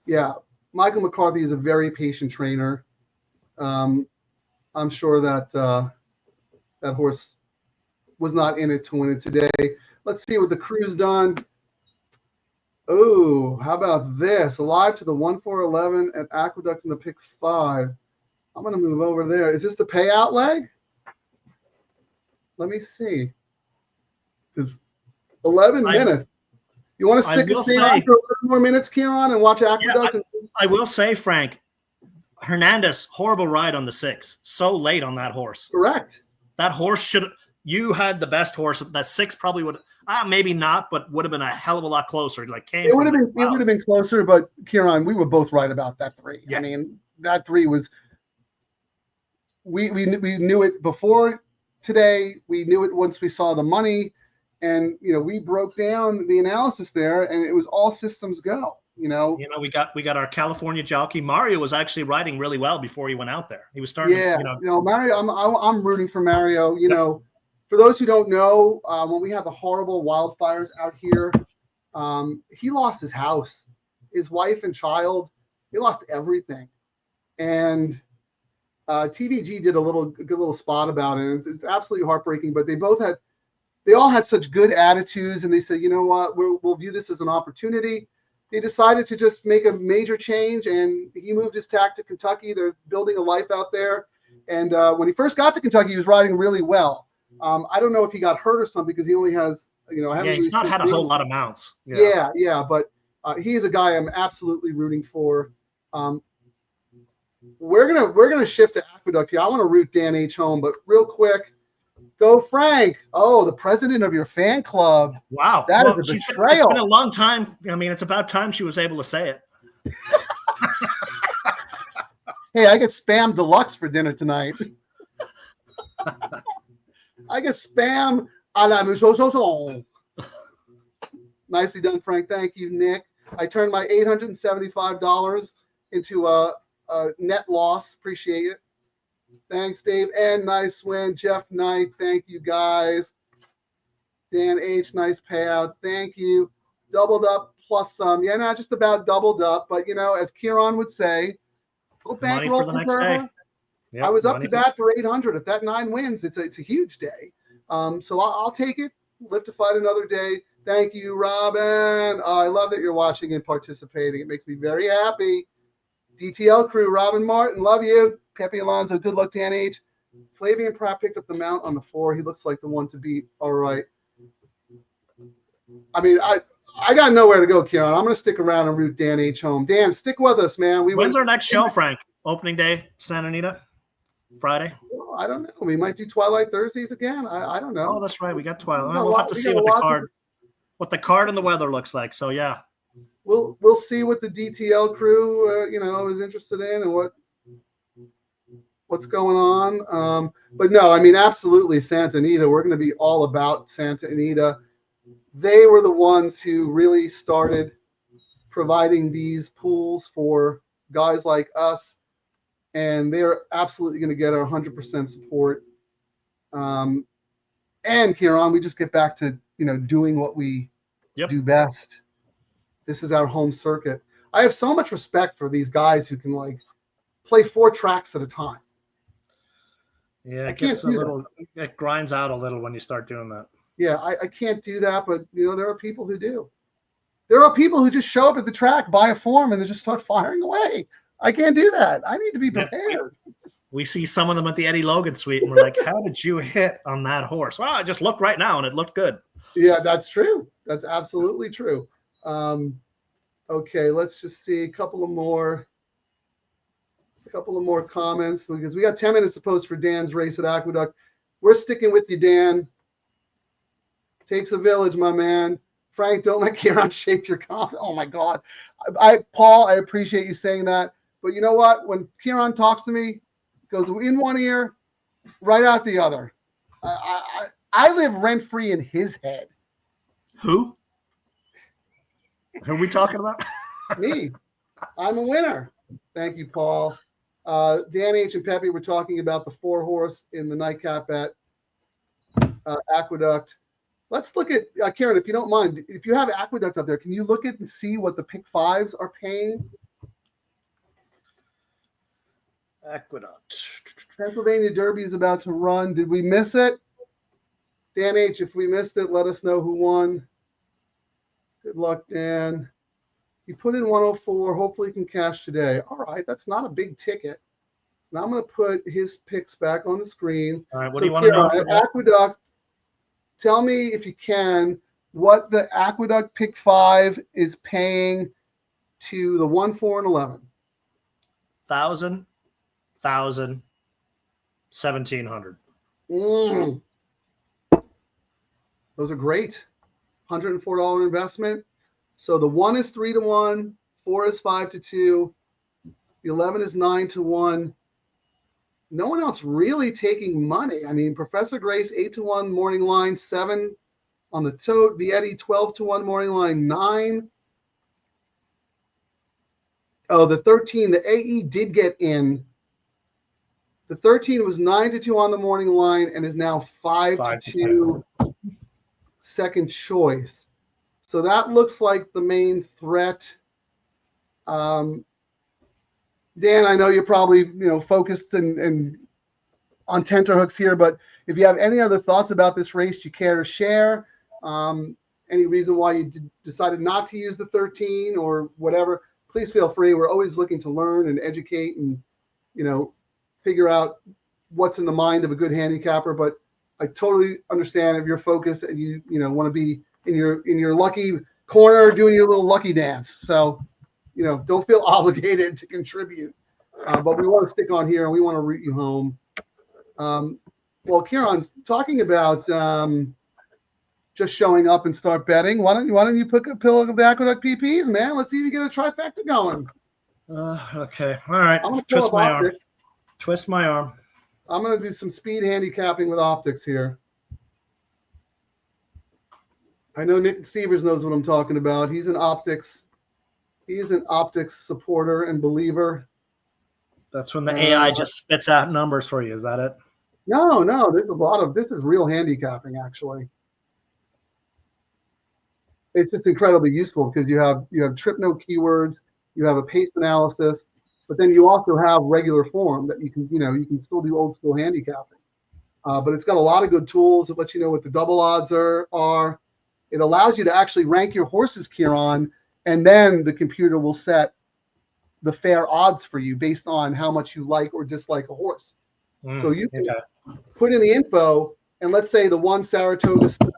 Yeah, Michael McCarthy is a very patient trainer. I'm sure that that horse was not in it to win it today. Let's see what the crew's done. Oh, how about this? Alive to the 1-4-11 at Aqueduct in the pick 5. I'm going to move over there. Is this the payout leg? Let me see. Because 11 minutes. You want to stay on for 11 more minutes, Ciaran, and watch Aqueduct? I will say, Frank, Hernandez, horrible ride on the 6. So late on that horse. Correct. That horse should – you had the best horse. That 6 probably would – maybe not, but would have been a hell of a lot closer. Like it would have been closer, but Ciaran, we were both right about that 3. Yeah. I mean, that 3 was – we knew it before today. We knew it once we saw the money. And, we broke down the analysis there, and it was all systems go, we got our California jockey. Mario was actually riding really well before he went out there. He was starting, Mario, I'm rooting for Mario. For those who don't know, when we had the horrible wildfires out here, he lost his house, his wife and child. He lost everything. And TVG did a good little spot about it. It's absolutely heartbreaking, but they all had such good attitudes, and they said, you know what, we'll view this as an opportunity. They decided to just make a major change, and he moved his tack to Kentucky. They're building a life out there. And when he first got to Kentucky, he was riding really well. I don't know if he got hurt or something because he only has, he's not had a whole lot of mounts. Yeah, but he's a guy I'm absolutely rooting for. We're gonna shift to Aqueduct here. I want to root Dan H home, but real quick. Go, Frank. Oh, the president of your fan club. Wow. That is a betrayal. It's been a long time. I mean, it's about time she was able to say it. Hey, I get Spam Deluxe for dinner tonight. I get Spam a la maison. Nicely done, Frank. Thank you, Nick. I turned my $875 into a net loss. Appreciate it. Thanks, Dave. And nice win. Jeff Knight. Thank you, guys. Dan H. Nice payout. Thank you. Doubled up plus some. Yeah, not just about doubled up, but, as Ciaran would say, go bankroll for the next day. Yep, I was up to bat for 800. If that 9 wins, it's a huge day. So I'll take it. Live to fight another day. Thank you, Robin. I love that you're watching and participating. It makes me very happy. DTL crew, Robin Martin, love you. Pepe Alonso, good luck, Dan H. Flavian Pratt picked up the mount on the 4. He looks like the one to beat. All right. I mean, I got nowhere to go, Ciaran. I'm going to stick around and root Dan H home. Dan, stick with us, man. When's our next show, Frank? Opening day, Santa Anita? Friday? Well, I don't know. We might do Twilight Thursdays again. I don't know. Oh, that's right. We got Twilight. We'll have to see what the card and the weather looks like. So, yeah. We'll see what the DTL crew, is interested in and what's going on. But no, I mean, absolutely, Santa Anita. We're going to be all about Santa Anita. They were the ones who really started providing these pools for guys like us, and they're absolutely going to get our 100% support. And Ciaran, we just get back to doing what we do best. This is our home circuit. I have so much respect for these guys who can play 4 tracks at a time. Yeah, it grinds out a little when you start doing that. Yeah, I can't do that, but there are people who do. There are people who just show up at the track, buy a form, and they just start firing away. I can't do that. I need to be Yeah. prepared. We see some of them at the Eddie Logan suite, and we're like, how did you hit on that horse? Well, I just looked right now, and it looked good. Yeah, that's true. That's absolutely true. Okay, let's just see a couple of more comments because we got 10 minutes to post for Dan's race at Aqueduct. We're sticking with you, Dan. Takes a village, my man. Frank, don't let Ciaran shake your confidence. Oh my God. Paul, I appreciate you saying that. But you know what? When Ciaran talks to me, it goes in one ear, right out the other. I live rent-free in his head. Who? Who are we talking about? Me. I'm a winner. Thank you, Paul. Dan H. and Pepe were talking about the 4-horse in the nightcap at Aqueduct. Let's look at Ciaran, if you don't mind. If you have Aqueduct up there, can you look at and see what the pick 5s are paying? Aqueduct. Pennsylvania Derby is about to run. Did we miss it? Dan H., if we missed it, let us know who won. Good luck, Dan. He put in 104. Hopefully he can cash today. All right, that's not a big ticket. Now I'm going to put his picks back on the screen. All right, what do you want to know? Ciaran, Aqueduct, tell me if you can what the Aqueduct pick 5 is paying to the 1, 4, and 11. 1,000, 1,700. Those are great. $104 investment. So the 1 is 3 to 1, 4 is 5 to 2, the 11 is 9 to 1. No one else really taking money. I mean, Professor Grace 8 to 1 morning line, 7 on the tote. Vietti 12 to 1 morning line, 9. Oh, the 13, the AE did get in. The 13 was 9 to 2 on the morning line and is now 5 to 2 second choice. So that looks like the main threat. Dan, I know you're probably focused and on tenterhooks here, but if you have any other thoughts about this race you care to share, any reason why you decided not to use the 13 or whatever, please feel free. We're always looking to learn and educate and figure out what's in the mind of a good handicapper. But I totally understand if you're focused and you want to be in your lucky corner doing your little lucky dance. So don't feel obligated to contribute. But we want to stick on here and we want to root you home. Well, Ciaran's talking about just showing up and start betting. Why don't you pick a pill of the Aqueduct PPs, man? Let's see if you get a trifecta going. Okay. All right. Twist my arm. Twist my arm. I'm going to do some speed handicapping with optics here. I know Nick Stevers knows what I'm talking about. He's an optics supporter and believer. That's when the AI just spits out numbers for you. Is that it? No. This is real handicapping, actually. It's just incredibly useful because you have trip note keywords, you have a pace analysis, but then you also have regular form that you can still do old school handicapping. But it's got a lot of good tools that let you know what the double odds are. It allows you to actually rank your horses, Ciaran, and then the computer will set the fair odds for you based on how much you like or dislike a horse. So you can put in the info, and let's say the 1 Saratoga Snow.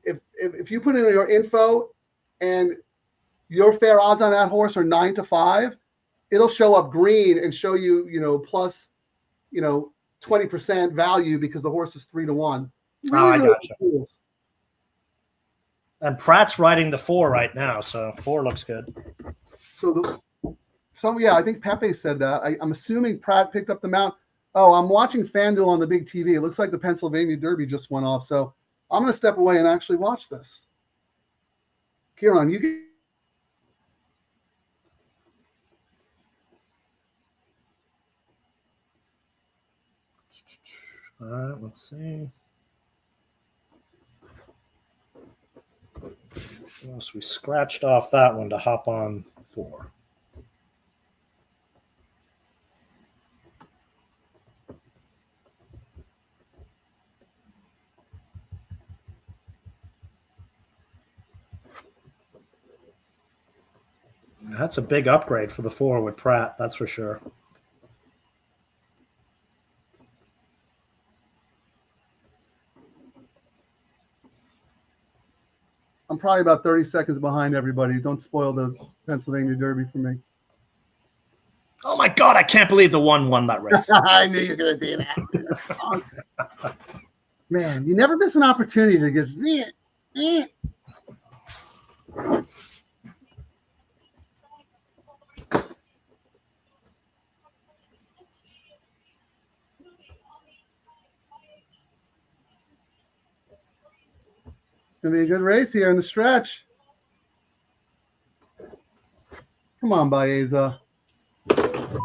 If you put in your info and your fair odds on that horse are 9 to 5, it'll show up green and show you, plus, 20% value because the horse is 3 to 1. I gotcha. Cool. And Pratt's riding the 4 right now, so 4 looks good. I think Pepe said that. I'm assuming Pratt picked up the mount. Oh, I'm watching FanDuel on the big TV. It looks like the Pennsylvania Derby just went off, so I'm going to step away and actually watch this. Ciaran, you can. All right, let's see. So we scratched off that one to hop on 4. That That's a big upgrade for the 4 with Pratt, that's for sure. I'm probably about 30 seconds behind everybody. Don't spoil the Pennsylvania Derby for me. Oh my God, I can't believe the 1 won that race. I knew you were going to do that. Man, you never miss an opportunity to just. It's going to be a good race here in the stretch. Come on, Baeza. Come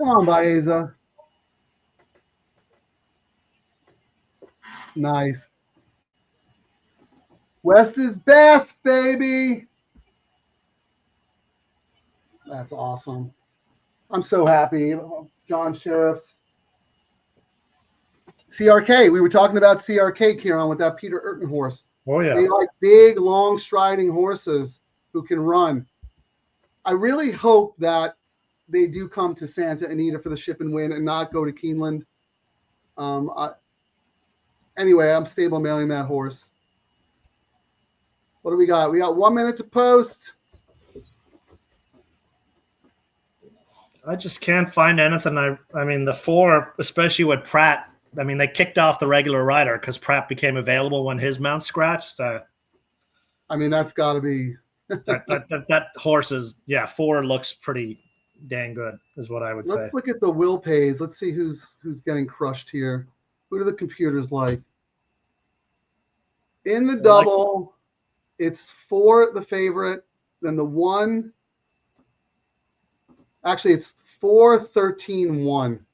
on, Baeza. Nice. West is best, baby. That's awesome. I'm so happy. John Sheriffs. CRK. We were talking about CRK, Ciaran, with that Peter Urton horse. Oh, yeah. They like big, long striding horses who can run. I really hope that they do come to Santa Anita for the Ship and Win and not go to Keeneland. Anyway, I'm stable mailing that horse. What do we got? We got 1 minute to post. I just can't find anything. I mean, the 4, especially with Pratt, I mean, they kicked off the regular rider because Pratt became available when his mount scratched. I mean, that's got to be. that horse is, 4 looks pretty dang good, is what I would say. Let's look at the will pays. Let's see who's getting crushed here. Who do the computers like? In the double, it's 4 the favorite, then the 1. Actually, it's 4, 13, 1.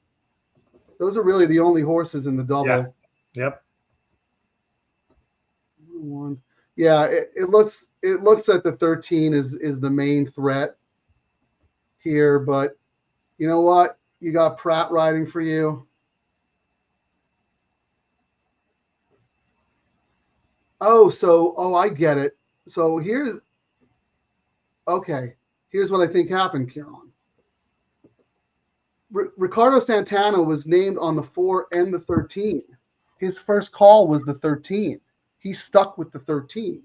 Those are really the only horses in the double. Yeah. Yep. 1. Yeah, it looks that the 13 is the main threat here, but you know what? You got Pratt riding for you. Oh, I get it. So here's what I think happened, Ciaran. Ricardo Santana was named on the 4 and the 13. His first call was the 13. He stuck with the 13.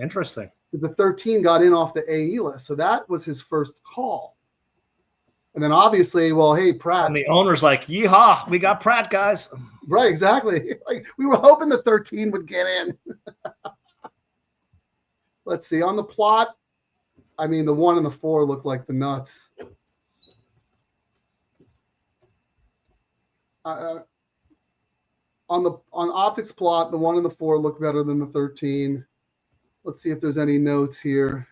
Interesting. The 13 got in off the AE list, so that was his first call. And then obviously, well, hey, Pratt. And the owner's like, yeehaw, we got Pratt, guys. Right, exactly. Like we were hoping the 13 would get in. Let's see. On the plot, I mean, the 1 and the 4 look like the nuts. On optics plot, the 1 and the 4 look better than the 13. Let's see if there's any notes here.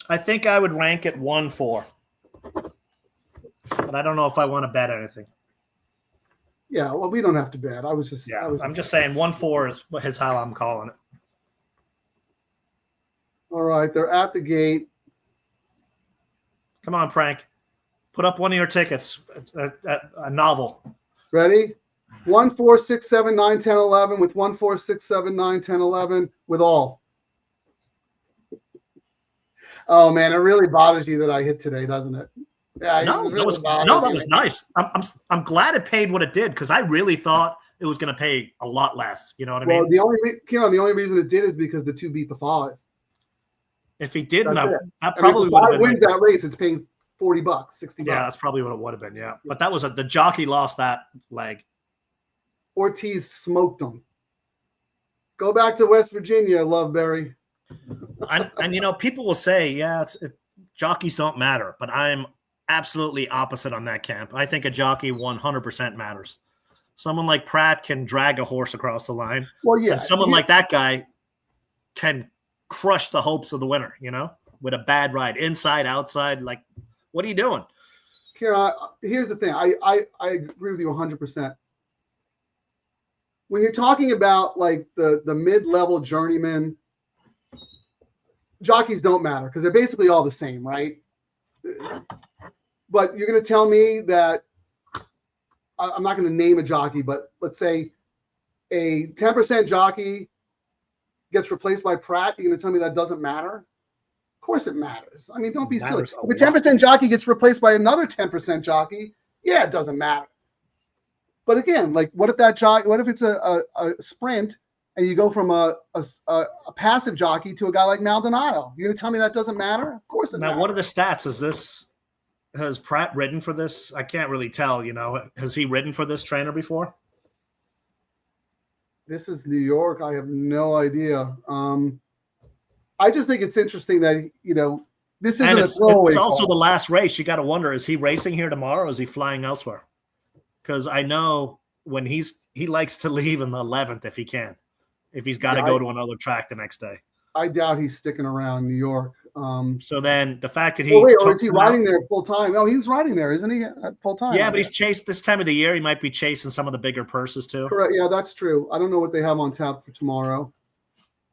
I think I would rank it 1-4. But I don't know if I want to bet anything. Yeah, well, we don't have to bet. I'm just saying 1-4 is how I'm calling it. All right, they're at the gate. Come on, Frank. Put up one of your tickets, a novel. Ready? 1, 4, 6, 7, 9, 10, 11 with 1, 4, 6, 7, 9, 10, 11 with all. Oh man, it really bothers you that I hit today, doesn't it? Yeah, that was nice. I'm glad it paid what it did because I really thought it was going to pay a lot less. You know what I mean? The only reason it did is because the 2 beat the 5. If he didn't, that would probably have been. Wins that race, it's paying $40, $60. Yeah, that's probably what it would have been. Yeah, but that was the jockey lost that leg. Ortiz smoked him. Go back to West Virginia, Loveberry. And people will say, jockeys don't matter, but I'm absolutely opposite on that camp. I think a jockey 100% matters. Someone like Pratt can drag a horse across the line. Well, yeah. And someone like that guy can crush the hopes of the winner, with a bad ride, inside, outside. Like, what are you doing? Ciaran, here's the thing. I agree with you 100%. When you're talking about like the mid-level journeyman, jockeys don't matter because they're basically all the same, right? But you're going to tell me that I'm not going to name a jockey, but let's say a 10% jockey gets replaced by Pratt. You're going to tell me that doesn't matter? Of course it matters. I mean, don't be silly. Matters a If a 10% jockey gets replaced by another 10% jockey, yeah, it doesn't matter. But again, like what if that jockey? What if it's a sprint and you go from a passive jockey to a guy like Maldonado? You're gonna tell me that doesn't matter? Of course it Now, matters. what are the stats? Has Pratt ridden for this? I can't really tell. Has he ridden for this trainer before? This is New York. I have no idea. I just think it's interesting that this isn't a throwaway. It's also call. the last race. You got to wonder: is he racing here tomorrow? Or is he flying elsewhere? Because I know when he likes to leave in the 11th if he can, if he's got to go to another track the next day. I doubt he's sticking around New York. So then the fact that he or is he riding there full time? Oh, he's riding there, isn't he? Full time. Yeah, but he's chased this time of the year. He might be chasing some of the bigger purses too. Correct. Yeah, that's true. I don't know what they have on tap for tomorrow.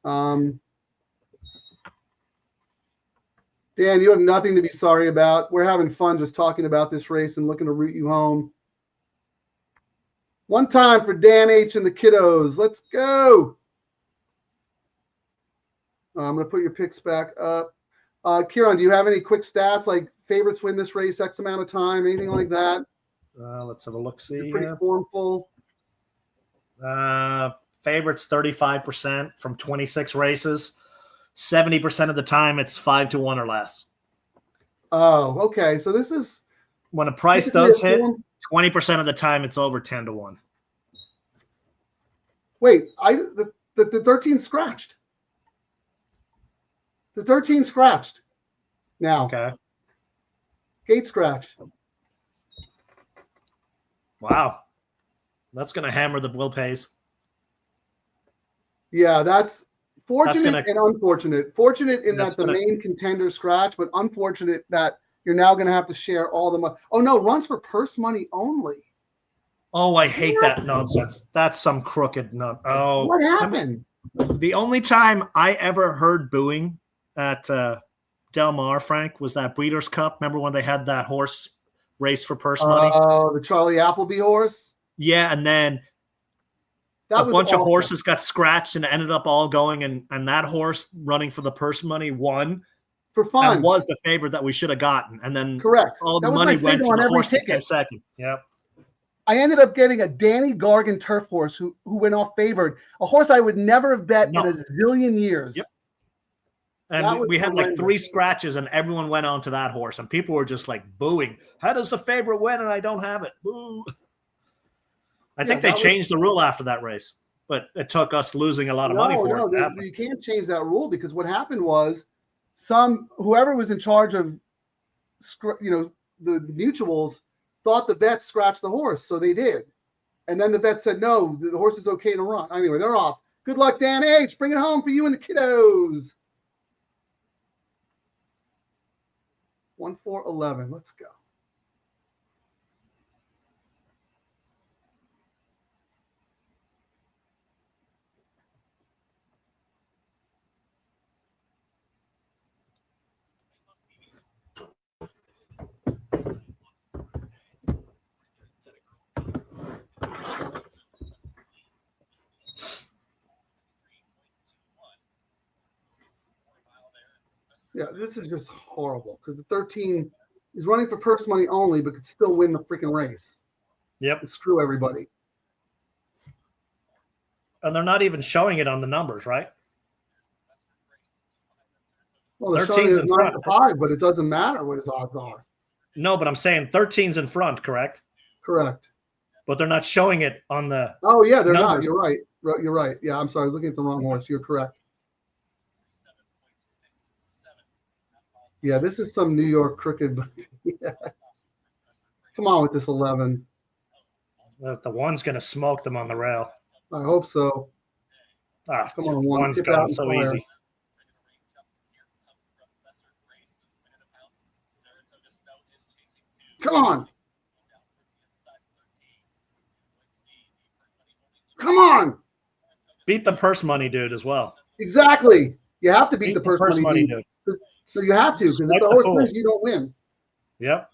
Dan, you have nothing to be sorry about. We're having fun just talking about this race and looking to root you home. One time for Dan H and the kiddos. Let's go. I'm going to put your picks back up. Ciaran, do you have any quick stats like favorites win this race X amount of time, anything like that? Let's have a look. See, pretty formful. Favorites 35% from 26 races. 70% of the time it's 5-1 or less. Oh, okay. So this is when a price does hit. 20% of the time it's over 10-1. Wait, the 13 scratched. The 13 scratched. Now. Okay. Gate scratch. Wow. That's going to hammer the Will Pays. Yeah, that's fortunate and unfortunate. Fortunate in that the main contender scratch, but unfortunate that you're now going to have to share all the money. Oh, no, runs for purse money only. Oh, I hate that nonsense. That's some crooked nut. Oh, what happened? The only time I ever heard booing at Del Mar, Frank, was that Breeders' Cup. Remember when they had that horse race for purse money? Oh, the Charlie Appleby horse? Yeah, and then a bunch of horses got scratched and ended up all going, and that horse running for the purse money won. For fun. That was the favorite that we should have gotten. And then correct. All the money went to the horse that came second. Yep. I ended up getting a Danny Gargan turf horse who went off favored. A horse I would never have bet in a zillion years. Yep. And we had like 3 scratches, and everyone went on to that horse, and people were just like booing. How does the favorite win and I don't have it? Boo. I think they changed the rule after that race, but it took us losing a lot of money for it. You can't change that rule because what happened was whoever was in charge of the mutuals thought the vet scratched the horse, so they did. And then the vet said, no, the horse is okay to run. Anyway, they're off. Good luck, Dan H. Bring it home for you and the kiddos. 1-4-11. Let's go. Yeah, this is just horrible because the 13 is running for purse money only, but could still win the freaking race. Yep. And screw everybody. And they're not even showing it on the numbers, right? Well, they're showing it 9-5, but it doesn't matter what his odds are. No, but I'm saying 13's in front, correct? Correct. But they're not showing it on the Oh, yeah, they're numbers. not. You're right. You're right. Yeah, I'm sorry. I was looking at the wrong horse. You're correct. Yeah, this is some New York crooked. Yes. Come on with this 11. The one's going to smoke them on the rail. I hope so. Come on, one's going so fire. Easy. Come on. Come on. Beat the purse money dude as well. Exactly. You have to beat the purse money dude. So you have to, because if the horse wins, you don't win. Yep.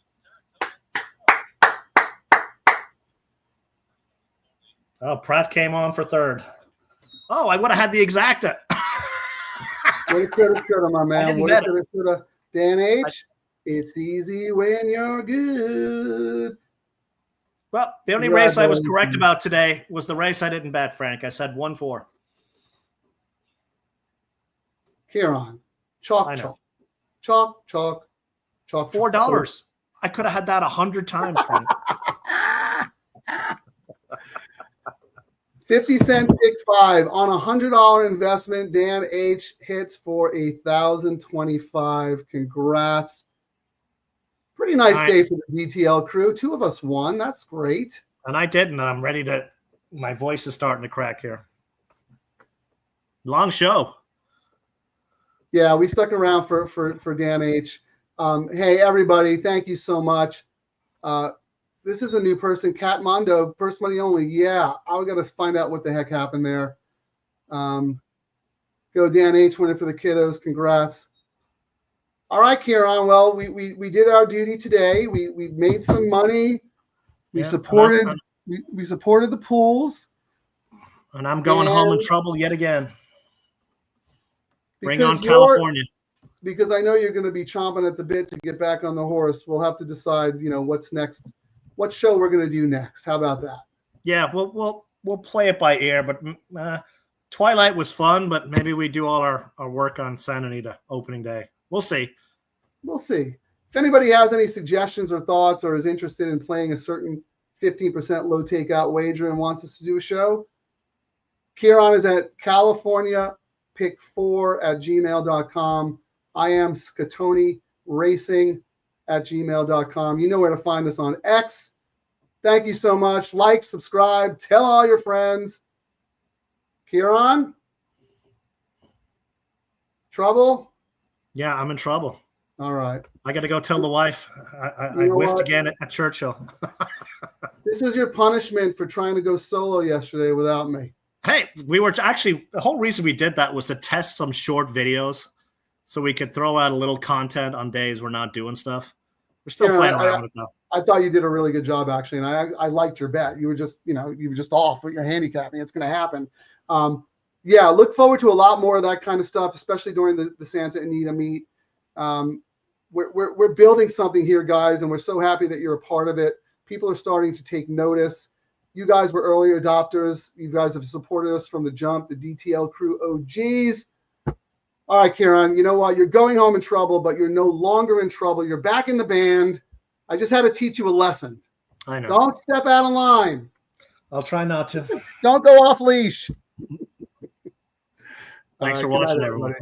Oh, Pratt came on for third. Oh, I would have had the exacta. Woulda, coulda, shoulda, my man. didn't Woulda, bet it. coulda, shoulda. Dan H. It's easy when you're good. Well, the only race I was correct Congratulations. about today was the race I didn't bet, Frank. I said 1-4. Ciaran. I Chalk, know. chalk. Chalk, chalk. Chalk, chalk. $4. I could have had that 100 times, Frank. 50 cent pick 5 on $100 investment. Dan H hits for 1,025. Congrats. Pretty nice All right. day for the DTL crew. 2 of us won. That's great. And I didn't. I'm ready to. My voice is starting to crack here. Long show. Yeah, we stuck around for Dan H. Hey, everybody, thank you so much. This is a new person, Cat Mondo, first money only. Yeah, I got to find out what the heck happened there. Go Dan H, winning for the kiddos. Congrats. All right, Ciaran. Well, we did our duty today. We made some money. We supported we supported the pools. And I'm going home in trouble yet again. Bring on Because California. Because I know you're going to be chomping at the bit to get back on the horse. We'll have to decide, what's next, what show we're going to do next. How about that? Yeah, we'll play it by ear. But Twilight was fun, but maybe we do all our work on Santa Anita opening day. We'll see. We'll see. If anybody has any suggestions or thoughts or is interested in playing a certain 15% low takeout wager and wants us to do a show, Ciaran is at CaliforniaPick4@gmail.com. I am Scatoni Racing at gmail.com. You know where to find us on X. Thank you so much. Like, subscribe, tell all your friends. Ciaran? Trouble? Yeah, I'm in trouble. All right. I got to go tell the wife. I You know whiffed what? again at Churchill. This was your punishment for trying to go solo yesterday without me. Hey, we were actually, the whole reason we did that was to test some short videos so we could throw out a little content on days we're not doing stuff. We're still playing around with it though. I thought you did a really good job, actually, and I liked your bet. You were just, off with your handicapping. It's going to happen. Yeah, look forward to a lot more of that kind of stuff, especially during the Santa Anita meet. We're building something here, guys, and we're so happy that you're a part of it. People are starting to take notice. You guys were early adopters. You guys have supported us from the jump, the DTL crew OGs. All right, Ciaran, you know what? You're going home in trouble, but you're no longer in trouble. You're back in the band. I just had to teach you a lesson. I know. Don't step out of line. I'll try not to. Don't go off leash. Thanks All for right, good watching, night, everyone.